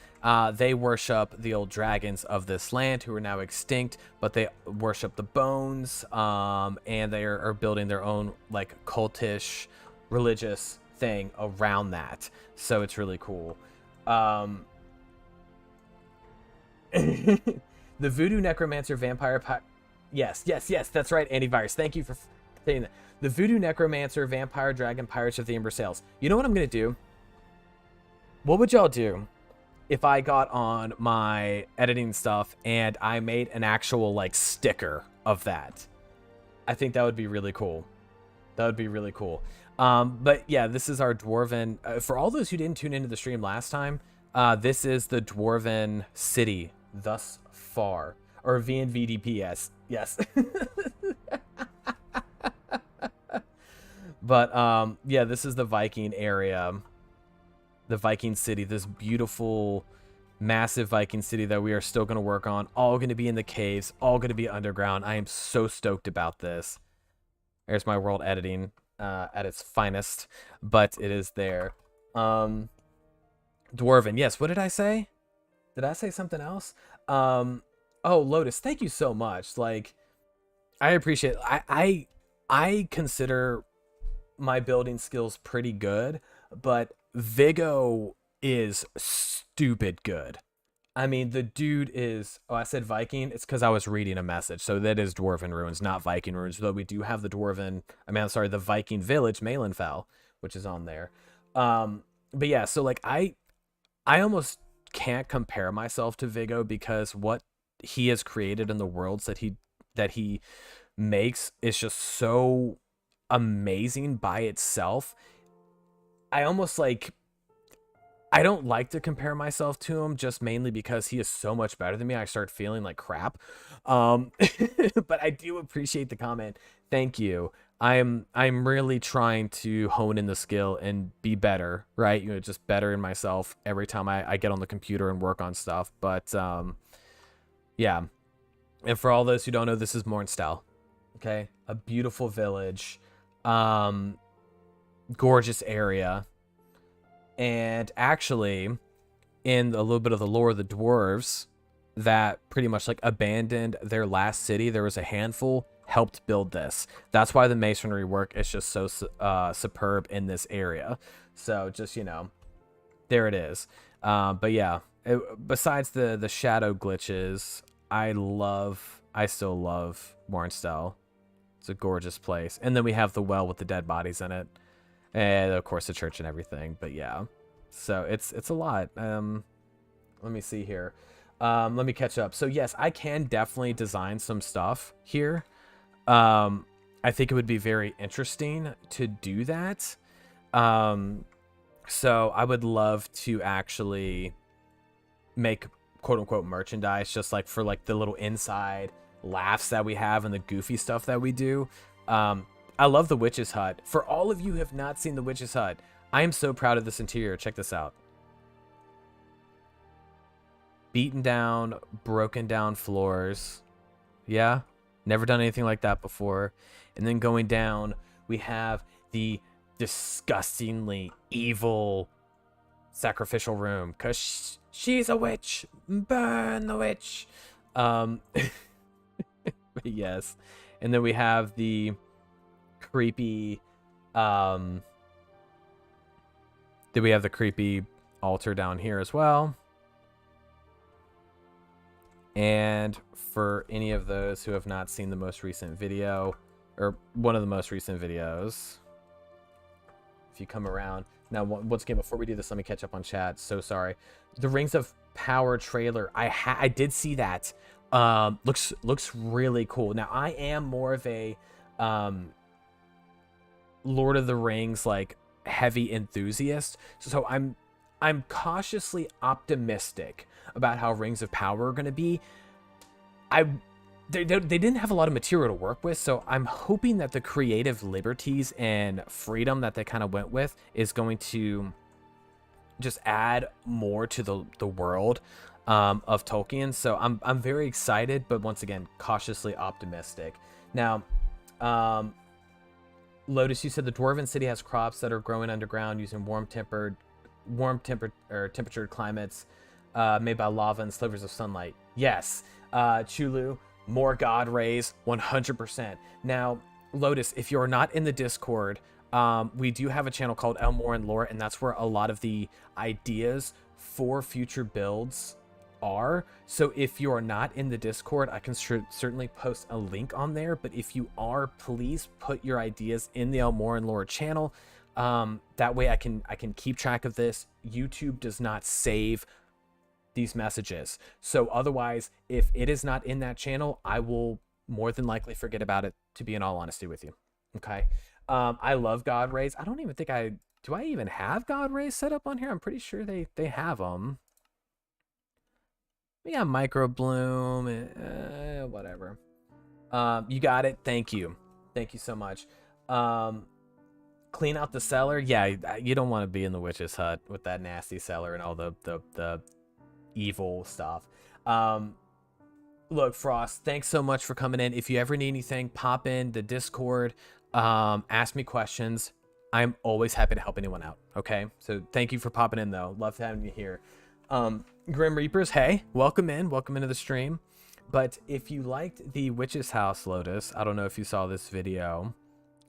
they worship the old dragons of this land who are now extinct, but they worship the bones, and they are building their own like cultish religious thing around that. So it's really cool. The Voodoo Necromancer Vampire Yes, that's right, Antivirus. Thank you for saying that. The Voodoo Necromancer Vampire Dragon Pirates of the Ember Sails. You know what I'm going to do? What would y'all do if I got on my editing stuff and I made an actual, like, sticker of that? I think that would be really cool. That would be really cool. But yeah, this is our Dwarven. For all those who didn't tune into the stream last time, this is the Dwarven city thus far. Or VNVDPS. Yes. But yeah, this is the Viking area. The Viking city. This beautiful, massive Viking city that we are still going to work on. All going to be in the caves. All going to be underground. I am so stoked about this. There's my world editing at its finest. But it is there. Dwarven. Yes, what did I say? Did I say something else? Oh, Lotus, thank you so much. Like, I appreciate it. I consider my building skills pretty good, but Vigo is stupid good. I mean, the dude is... Oh, I said Viking. It's because I was reading a message. So that is Dwarven Ruins, not Viking Ruins. Though we do have the Dwarven... I'm sorry, the Viking village, Malenfell, which is on there. But yeah, so like I almost can't compare myself to Vigo because what he has created in the worlds that he makes is just so amazing by itself. I almost like... I don't like to compare myself to him just mainly because he is so much better than me. I start feeling like crap. But I do appreciate the comment. Thank you. I'm really trying to hone in the skill and be better, right? You know, just better in myself every time I get on the computer and work on stuff. But yeah. And for all those who don't know, this is Mornstall. Okay? A beautiful village. Gorgeous area. And actually, in a little bit of the lore of the dwarves that pretty much like abandoned their last city, there was a handful helped build this. That's why the masonry work is just so superb in this area. So just, you know, there it is. But yeah, besides the shadow glitches, I still love Mornstall. It's a gorgeous place. And then we have the well with the dead bodies in it. And of course the church and everything, but yeah. So it's a lot. Let me see here. Let me catch up. So yes, I can definitely design some stuff here. I think it would be very interesting to do that. So I would love to actually make quote unquote merchandise, just like for like the little inside laughs that we have and the goofy stuff that we do. I love the Witch's Hut. For all of you who have not seen the Witch's Hut, I am so proud of this interior. Check this out. Beaten down, broken down floors. Yeah, never done anything like that before. And then going down, we have the disgustingly evil sacrificial room, because she's a witch. Burn the witch. Yes. And then we have the creepy altar down here as well. And for any of those who have not seen the most recent video, or one of the most recent videos, if you come around now, once again, before we do this, let me catch up on chat. So sorry. The Rings of Power trailer, I did see that. Looks really cool. Now I am more of a Lord of the Rings like heavy enthusiast, so I'm cautiously optimistic about how Rings of Power are going to be. They didn't have a lot of material to work with, so I'm hoping that the creative liberties and freedom that they kind of went with is going to just add more to the world of Tolkien. So I'm very excited, but once again, cautiously optimistic. Now, Lotus, you said the Dwarven City has crops that are growing underground using temperatured climates made by lava and slivers of sunlight. Yes. Chulu, more god rays, 100%. Now, Lotus, if you're not in the Discord, we do have a channel called Elmore Lore, and that's where a lot of the ideas for future builds are. So if you are not in the Discord, I can certainly post a link on there. But if you are, please put your ideas in the Elmore Lore channel. That way I can keep track of this. YouTube does not save these messages, so otherwise, if it is not in that channel, I will more than likely forget about it, to be in all honesty with you. Okay. I love God rays. I don't even think do I even have God rays set up on here? I'm pretty sure they have them. We got micro bloom, whatever. You got it. Thank you so much. Clean out the cellar. Yeah, you don't want to be in the Witch's Hut with that nasty cellar and all the evil stuff. Look, Frost, thanks so much for coming in. If you ever need anything, pop in the Discord, ask me questions. I'm always happy to help anyone out. Okay, so thank you for popping in, though. Love having you here. Grim Reapers, hey, welcome into the stream. But if you liked the Witch's House, Lotus, I don't know if you saw this video,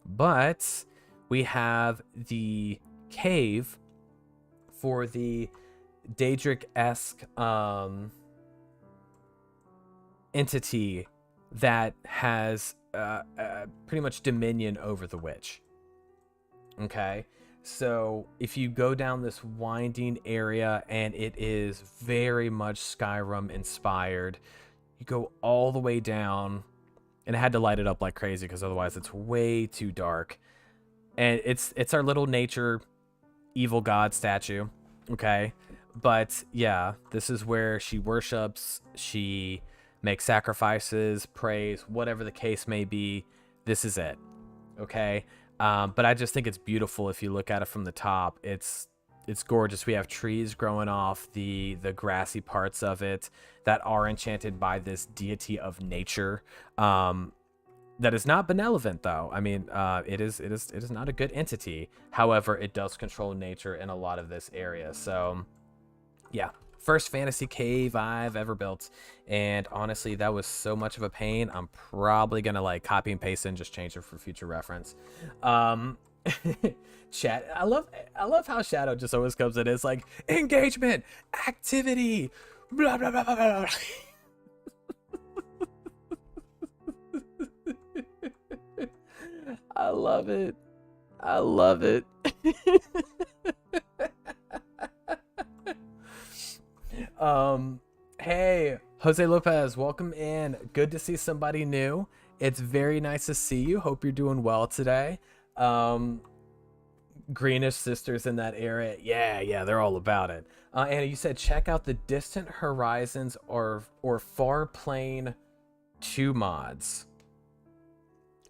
but we have the cave for the Daedric-esque entity that has pretty much dominion over the witch. Okay, so if you go down this winding area, and it is very much Skyrim inspired, you go all the way down, and I had to light it up like crazy because otherwise it's way too dark. And it's our little nature evil god statue. Okay, but yeah, this is where she worships, she makes sacrifices, prays, whatever the case may be. This is it. Okay, but I just think it's beautiful. If you look at it from the top, it's gorgeous. We have trees growing off the grassy parts of it that are enchanted by this deity of nature. That is not benevolent, though. I mean, it is not a good entity. However, it does control nature in a lot of this area. So, yeah, first fantasy cave I've ever built, and honestly, that was so much of a pain. I'm probably gonna like copy and paste and just change it for future reference. Chat, I love how Shadow just always comes in. It's like engagement, activity, blah blah blah blah blah. I love it. I love it. Hey, Jose Lopez, welcome in. Good to see somebody new. It's very nice to see you. Hope you're doing well today. Greenish sisters in that area. Yeah, they're all about it. Anna, you said check out the distant horizons or far plain 2 mods.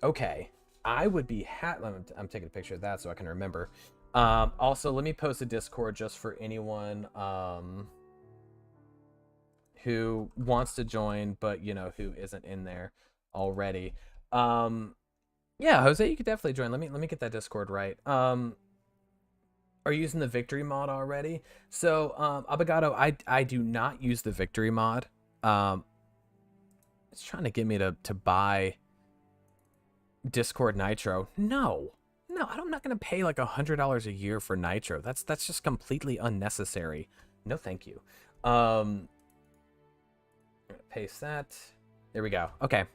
Okay. I would be I'm taking a picture of that so I can remember. Also, let me post a Discord just for anyone who wants to join, but who isn't in there already. Yeah, Jose, you could definitely join. Let me get that Discord right. Are you using the victory mod already? So, Abogado, I do not use the victory mod. It's trying to get me to buy Discord Nitro. No, I'm not gonna pay like $100 a year for Nitro. That's just completely unnecessary. No, thank you. Paste that. There we go. Okay,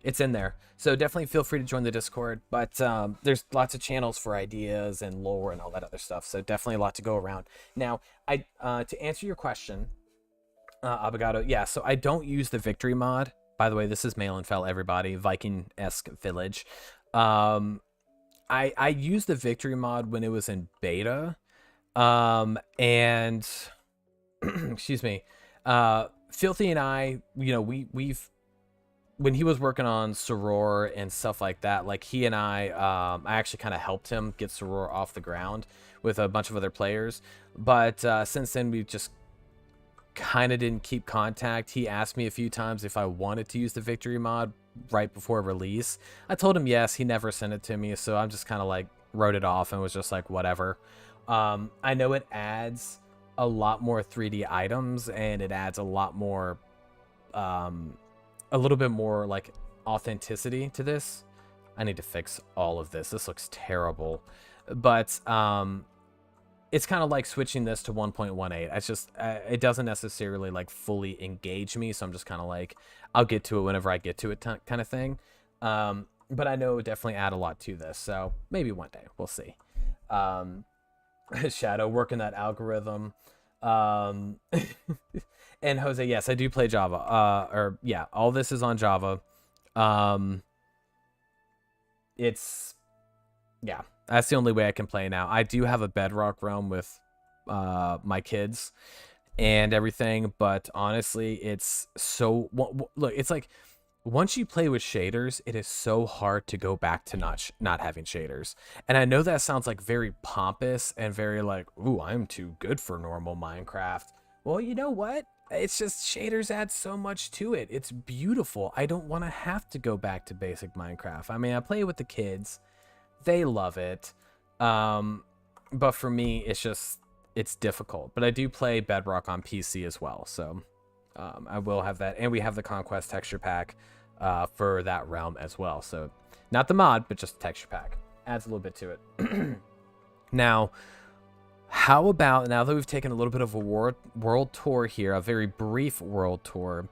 it's in there. So definitely feel free to join the Discord. But there's lots of channels for ideas and lore and all that other stuff. So definitely a lot to go around. Now, to answer your question, Abogado, yeah. So I don't use the victory mod. By the way, this is Malenfell, everybody. Viking-esque village. I used the victory mod when it was in beta. And excuse me. Filthy and I, we've when he was working on Soror and stuff like that, like he and I actually kind of helped him get Soror off the ground with a bunch of other players. But since then, we just kind of didn't keep contact. He asked me a few times if I wanted to use the victory mod right before release. I told him yes. He never sent it to me, so I'm just kind of like wrote it off and was just like, whatever. I know it adds a lot more 3D items, and it adds a lot more a little bit more like authenticity to this. I need to fix all of this. This looks terrible. But it's kind of like switching this to 1.18. It's just it doesn't necessarily like fully engage me, so I'm just kind of like, I'll get to it whenever I get to it kind of thing. But I know it would definitely add a lot to this, so maybe one day we'll see. Shadow working that algorithm. And Jose, yes, I do play Java. Yeah, all this is on Java. Yeah, that's the only way I can play now. I do have a Bedrock realm with my kids and everything, but honestly, it's so look, it's like once you play with shaders, it is so hard to go back to not having shaders. And I know that sounds like very pompous and very like, ooh, I'm too good for normal Minecraft. Well, you know what? It's just shaders add so much to it. It's beautiful. I don't want to have to go back to basic Minecraft. I mean, I play with the kids. They love it. But for me, it's difficult. But I do play Bedrock on PC as well. So I will have that. And we have the Conquest texture pack for that realm as well. So not the mod, but just the texture pack. Adds a little bit to it. Now, how about, now that we've taken a little bit of a world tour here, a very brief world tour,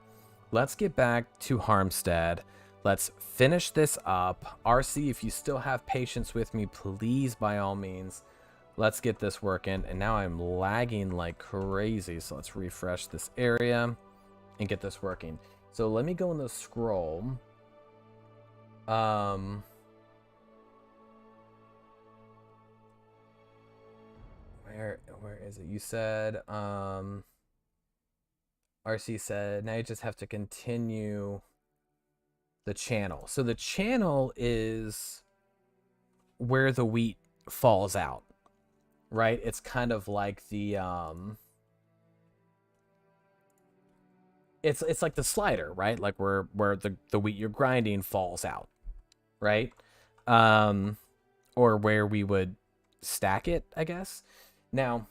let's get back to Harmstead. Let's finish this up. RC, if you still have patience with me, please, by all means, let's get this working. And now I'm lagging like crazy, so let's refresh this area and get this working. So let me go in the scroll. Where is it? You said RC said now you just have to continue the channel. So the channel is where the wheat falls out, right? It's kind of like the it's like the slider, right? Like where the wheat you're grinding falls out, right? Or where we would stack it, I guess. Now,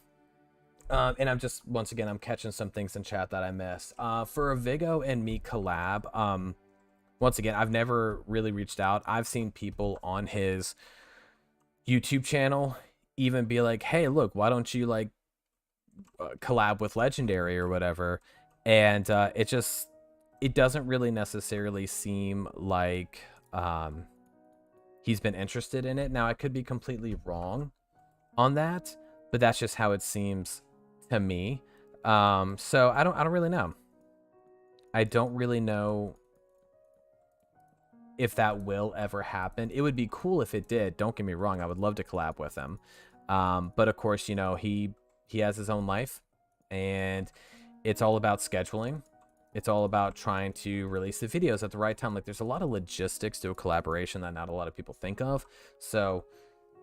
and I'm just, once again, I'm catching some things in chat that I missed. For a Vigo and me collab, once again, I've never really reached out. I've seen people on his YouTube channel even be like, hey, look, why don't you like collab with Legendary or whatever? And it doesn't really necessarily seem like he's been interested in it. Now, I could be completely wrong on that, but that's just how it seems to me. So I don't really know. I don't really know if that will ever happen. It would be cool if it did. Don't get me wrong. I would love to collab with him. But of course, you know, he has his own life, and it's all about scheduling. It's all about trying to release the videos at the right time. Like, there's a lot of logistics to a collaboration that not a lot of people think of. So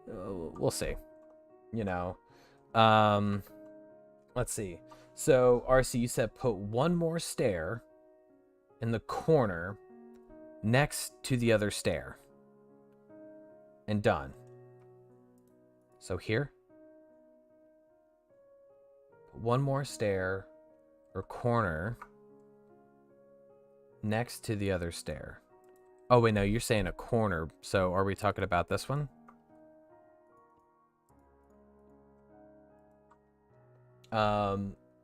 we'll see. You know, let's see. So RC, you said put one more stair in the corner next to the other stair, and done. So here, one more stair or corner next to the other stair. Oh wait, no, you're saying a corner. So are we talking about this one?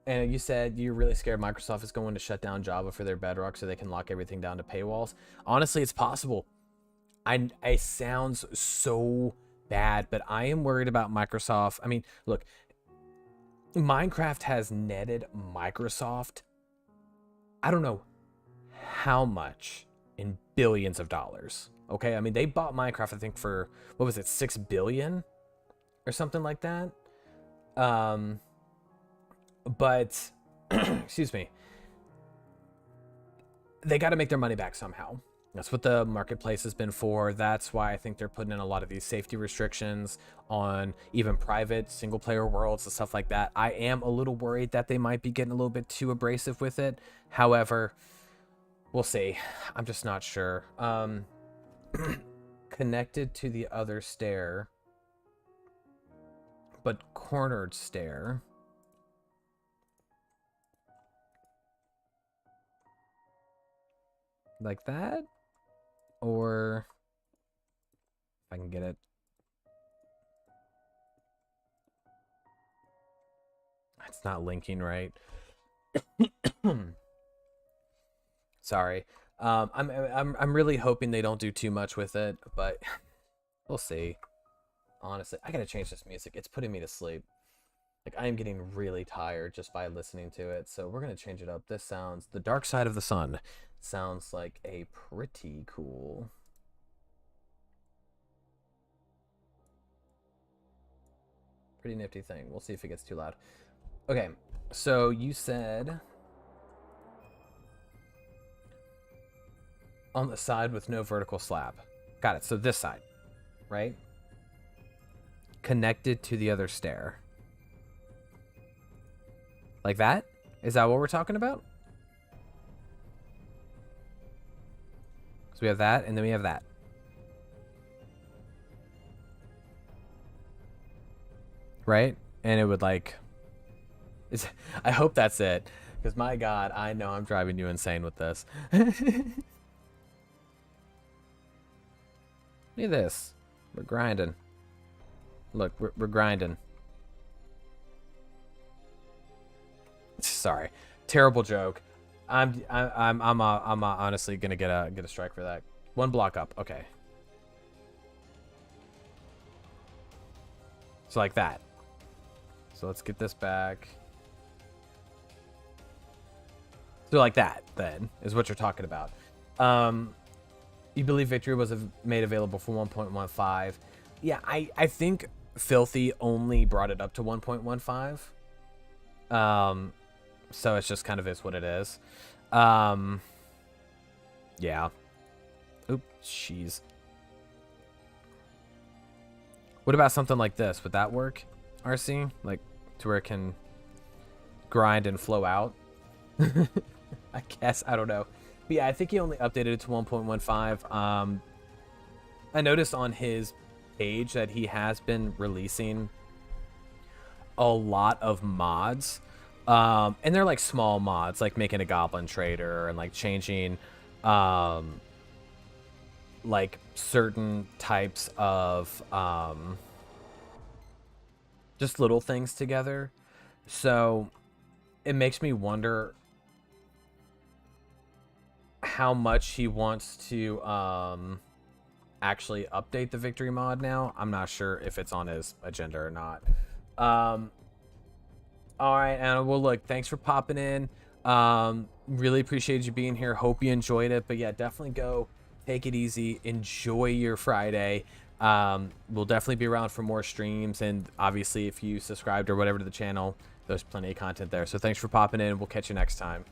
And you said you're really scared Microsoft is going to shut down Java for their Bedrock so they can lock everything down to paywalls. Honestly, it's possible. I sounds so bad, but I am worried about Microsoft. I mean, look, Minecraft has netted Microsoft, I don't know how much, in billions of dollars. Okay, I mean, they bought Minecraft, I think, for, what was it, 6 billion or something like that. But excuse me, they got to make their money back somehow. That's what the marketplace has been for. That's why I think they're putting in a lot of these safety restrictions on even private single player worlds and stuff like that. I am a little worried that they might be getting a little bit too abrasive with it. However, we'll see. I'm just not sure. Connected to the other stair, but cornered stair. Like that? Or if I can get it. It's not linking right. Sorry. I'm really hoping they don't do too much with it, but we'll see. Honestly, I gotta change this music. It's putting me to sleep. Like, I am getting really tired just by listening to it. So we're gonna change it up. This sounds, The Dark Side of the Sun sounds like a pretty cool, pretty nifty thing. We'll see if it gets too loud. Okay, so you said on the side with no vertical slab. Got it. So this side, right? Connected to the other stair. Like that? Is that what we're talking about? So we have that, and then we have that. Right? And it would like... I hope that's it. Because my God, I know I'm driving you insane with this. Look at this. We're grinding. Look, we're grinding. Sorry, terrible joke. I'm honestly gonna get a strike for that. One block up. Okay. So like that. So let's get this back. So like that, then, is what you're talking about. You believe Victory was made available for 1.15. Yeah, I think Filthy only brought it up to 1.15. So it's just kind of is what it is. Yeah. Oops, jeez. What about something like this? Would that work, RC? Like, to where it can grind and flow out? I guess. I don't know. But yeah, I think he only updated it to 1.15. I noticed on his page that he has been releasing a lot of mods. And they're like small mods, like making a goblin trader and like changing like certain types of just little things together. So it makes me wonder how much he wants to actually update the Victory mod now. I'm not sure if it's on his agenda or not. All right, Anna. Well, look, thanks for popping in. Really appreciate you being here. Hope you enjoyed it. But yeah, definitely go take it easy. Enjoy your Friday. We'll definitely be around for more streams. And obviously, if you subscribed or whatever to the channel, there's plenty of content there. So thanks for popping in. We'll catch you next time.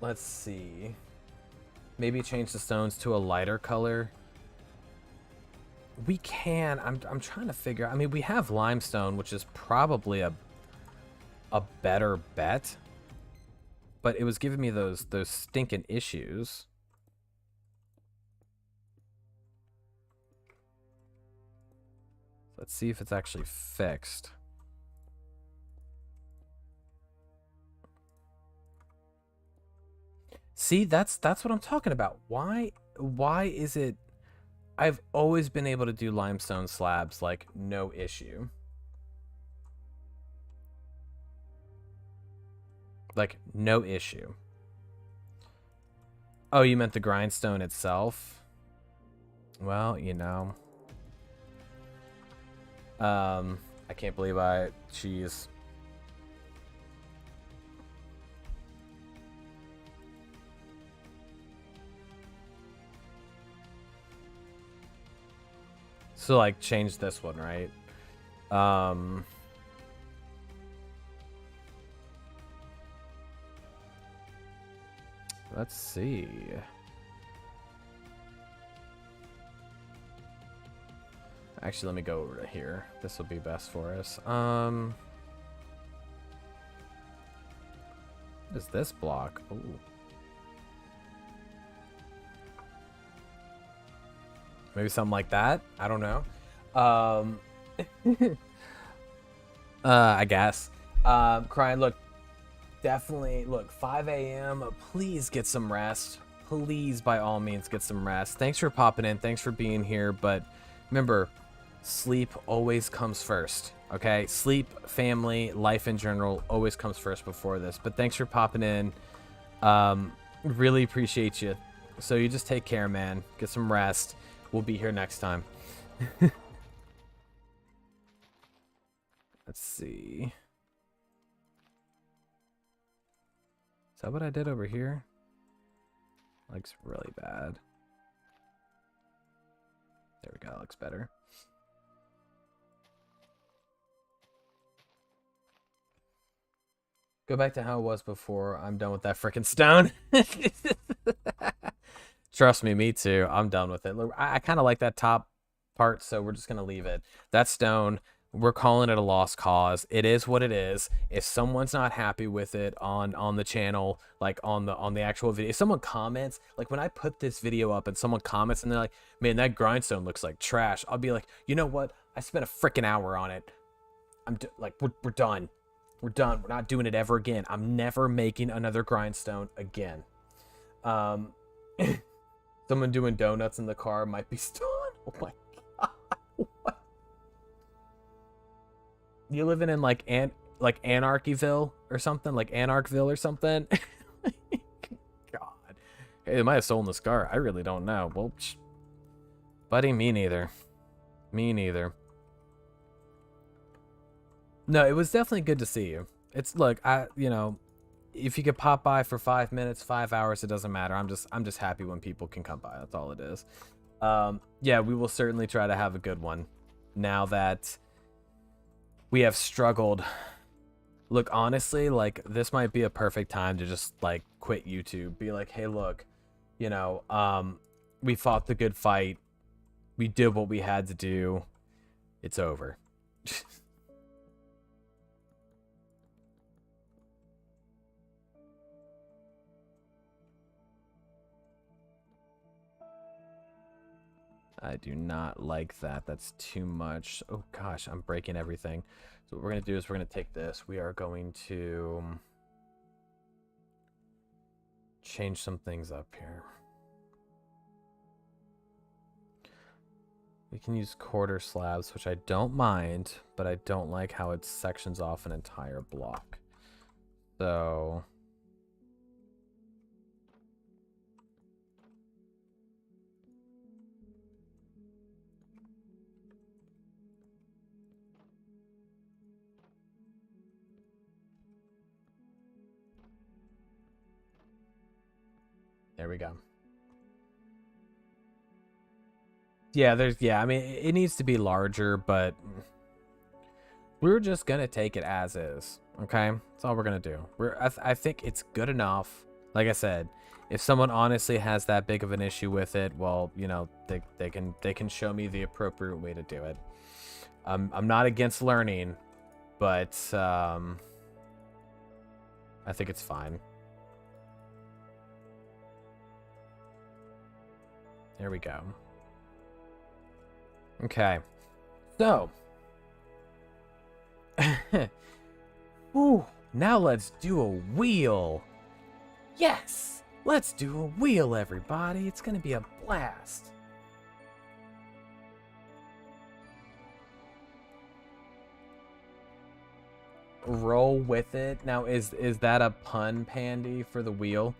Let's see. Maybe change the stones to a lighter color. We can. I'm trying to figure. I mean, we have limestone, which is probably a better bet. But it was giving me those stinking issues. Let's see if it's actually fixed. See, that's what I'm talking about. Why is it I've always been able to do limestone slabs like no issue. Like no issue. Oh, you meant the grindstone itself? Well, you know. I can't believe cheese. So like change this one, right? Let's see. Actually, let me go over to here. This will be best for us. What is this block? Ooh. Maybe something like that. I don't know. I guess. Crying, look. Definitely, look, 5 a.m. Please get some rest. Please, by all means, get some rest. Thanks for popping in. Thanks for being here. But remember, sleep always comes first. Okay? Sleep, family, life in general always comes first before this. But thanks for popping in. Really appreciate you. So you just take care, man. Get some rest. We'll be here next time. Let's see. Is that what I did over here? Looks really bad. There we go. Looks better. Go back to how it was before. I'm done with that freaking stone. Trust me, me too. I'm done with it. Look, I kind of like that top part, so we're just going to leave it. That stone, we're calling it a lost cause. It is what it is. If someone's not happy with it on the channel, like on the actual video, if someone comments, like when I put this video up and someone comments and they're like, man, that grindstone looks like trash, I'll be like, you know what? I spent a freaking hour on it. Like, we're done. We're done. We're not doing it ever again. I'm never making another grindstone again. Someone doing donuts in the car might be stolen. Oh my god. What? You living in like Anarchyville or something? Like Anarchville or something? God. Hey, they might have stolen this car. I really don't know. Well, buddy, me neither. Me neither. No, it was definitely good to see you. It's look, you know, if you could pop by for 5 minutes, 5 hours, it doesn't matter. I'm just happy when people can come by. That's all it is. Yeah, we will certainly try to have a good one now that we have struggled. Look, honestly, like this might be a perfect time to just like quit YouTube. Be like, hey, look, you know, we fought the good fight. We did what we had to do. It's over. I do not like that. That's too much. Oh gosh, I'm breaking everything. So what we're going to do is we're going to take this. We are going to change some things up here. We can use quarter slabs, which I don't mind, but I don't like how it sections off an entire block. So there we go. Yeah, I mean, it needs to be larger, but we're just gonna take it as is. Okay, that's all we're gonna do. I think it's good enough. Like I said, if someone honestly has that big of an issue with it, well, you know, they can show me the appropriate way to do it. I'm not against learning, but I think it's fine. There we go. Okay, so. Ooh, now let's do a wheel. Yes, let's do a wheel, everybody. It's gonna be a blast. Roll with it. Now, is that a pun, Pandy, for the wheel?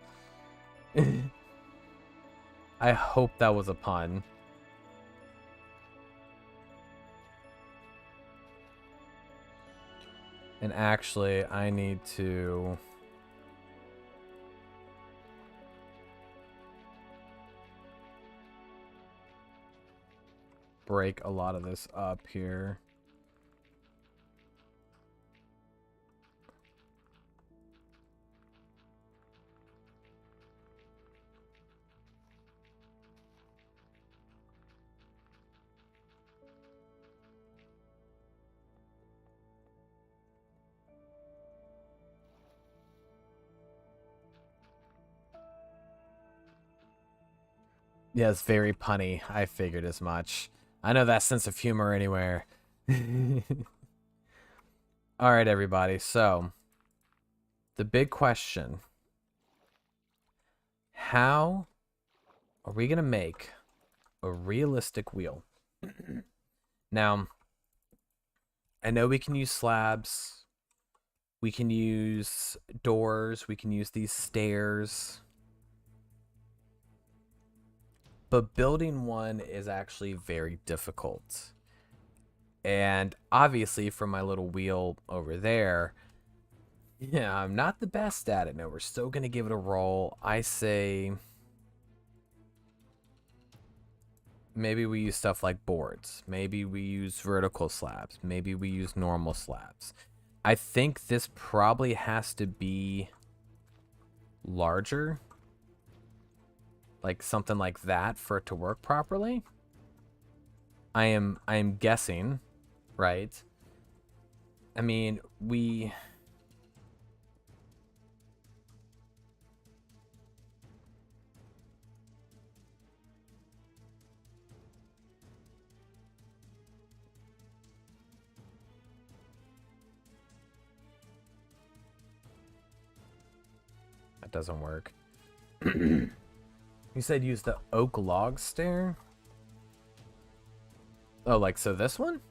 I hope that was a pun. And actually, I need to... break a lot of this up here. Yeah, it's very punny. I figured as much. I know that sense of humor anywhere. All right, everybody. So, the big question. How are we going to make a realistic wheel? Now, I know we can use slabs. We can use doors. We can use these stairs. But building one is actually very difficult. And obviously, from my little wheel over there, yeah, I'm not the best at it. No, we're still going to give it a roll. I say maybe we use stuff like boards. Maybe we use vertical slabs. Maybe we use normal slabs. I think this probably has to be larger. Like something like that for it to work properly. I am guessing, right? I mean, that doesn't work. You said use the oak log stair? Oh, like so this one?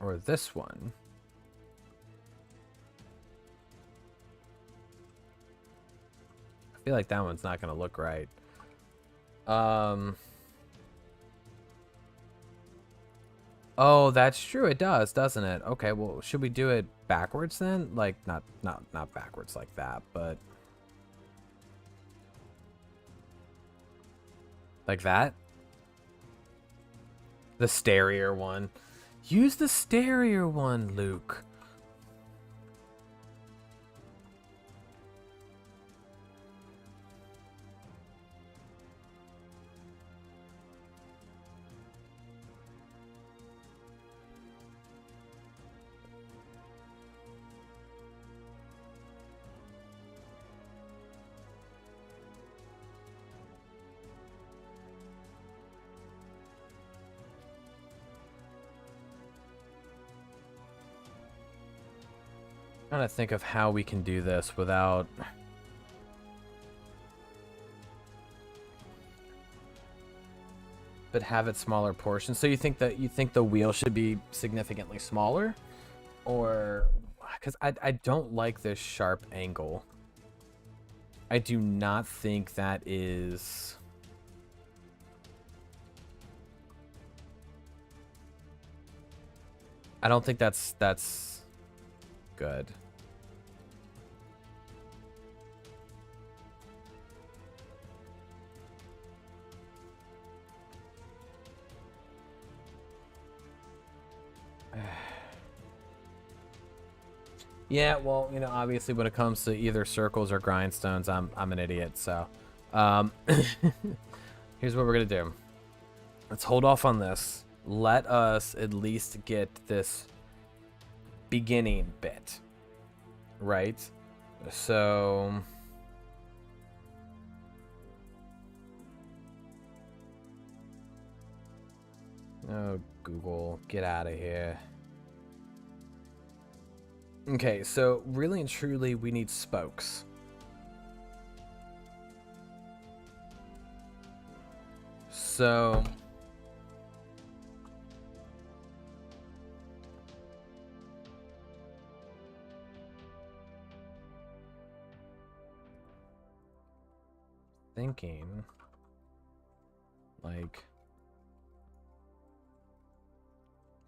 Or this one? I feel like that one's not gonna look right. Oh, that's true. It does, doesn't it? Okay, well, should we do it backwards then? Like not backwards like that, but like that? The stairier one. Use the stairier one, Luke. Trying to think of how we can do this without but have it smaller portions. So you think the wheel should be significantly smaller, or because I don't like this sharp angle. I do not think that is. I don't think that's good. Yeah, well, obviously when it comes to either circles or grindstones, I'm an idiot. So, um, here's what we're gonna do. Let's hold off on this. Let us at least get this beginning bit, right? So, oh, Google, get out of here. Okay, so really and truly, we need spokes. So, thinking, like,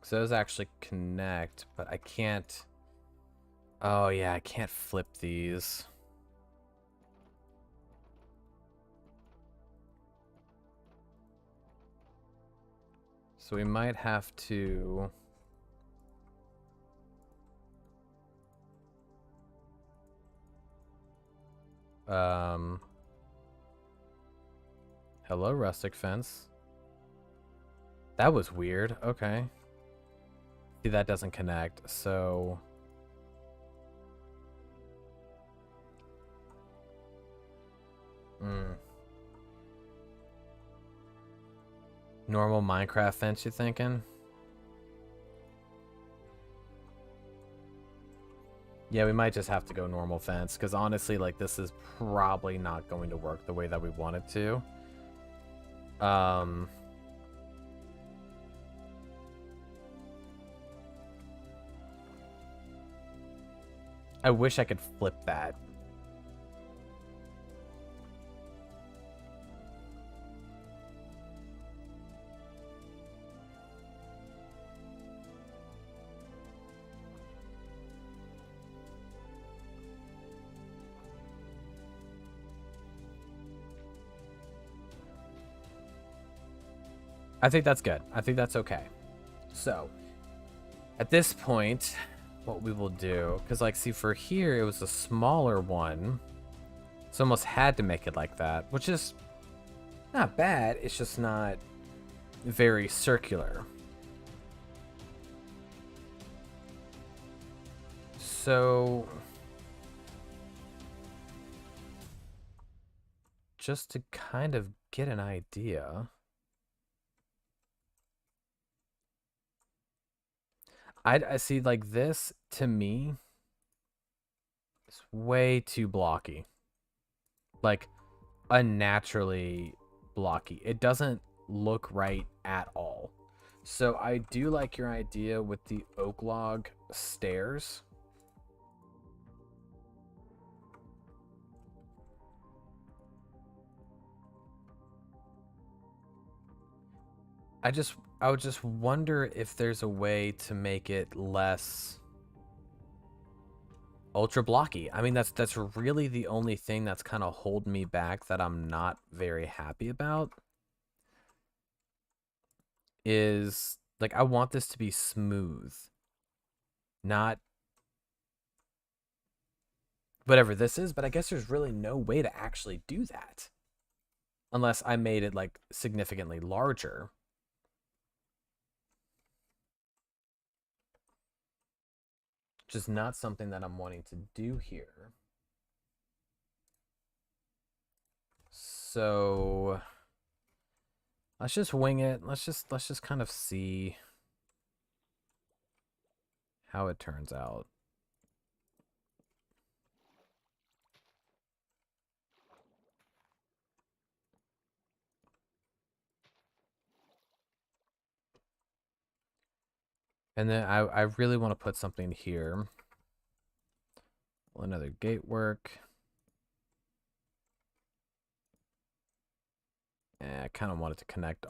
so those actually connect, but I can't. Oh, yeah, I can't flip these. So we might have to... Hello, rustic fence. That was weird. Okay. See, that doesn't connect, so... Normal Minecraft fence, you thinking? Yeah, we might just have to go normal fence, because honestly, like, this is probably not going to work the way that we want it to. I wish I could flip that. I think that's good. I think that's okay. So, at this point, what we will do, because, like, see, for here, it was a smaller one. So almost had to make it like that, which is not bad. It's just not very circular. So, just to kind of get an idea... I see, like, this, to me, is way too blocky. Like, unnaturally blocky. It doesn't look right at all. So I do like your idea with the oak log stairs. I would just wonder if there's a way to make it less ultra blocky. I mean, that's really the only thing that's kind of holding me back, that I'm not very happy about. Is, like, I want this to be smooth, not whatever this is, but I guess there's really no way to actually do that unless I made it, like, significantly larger. Which is not something that I'm wanting to do here. So let's just wing it. Let's just kind of see how it turns out. And then I really want to put something here. Well, another gate work. I kind of want it to connect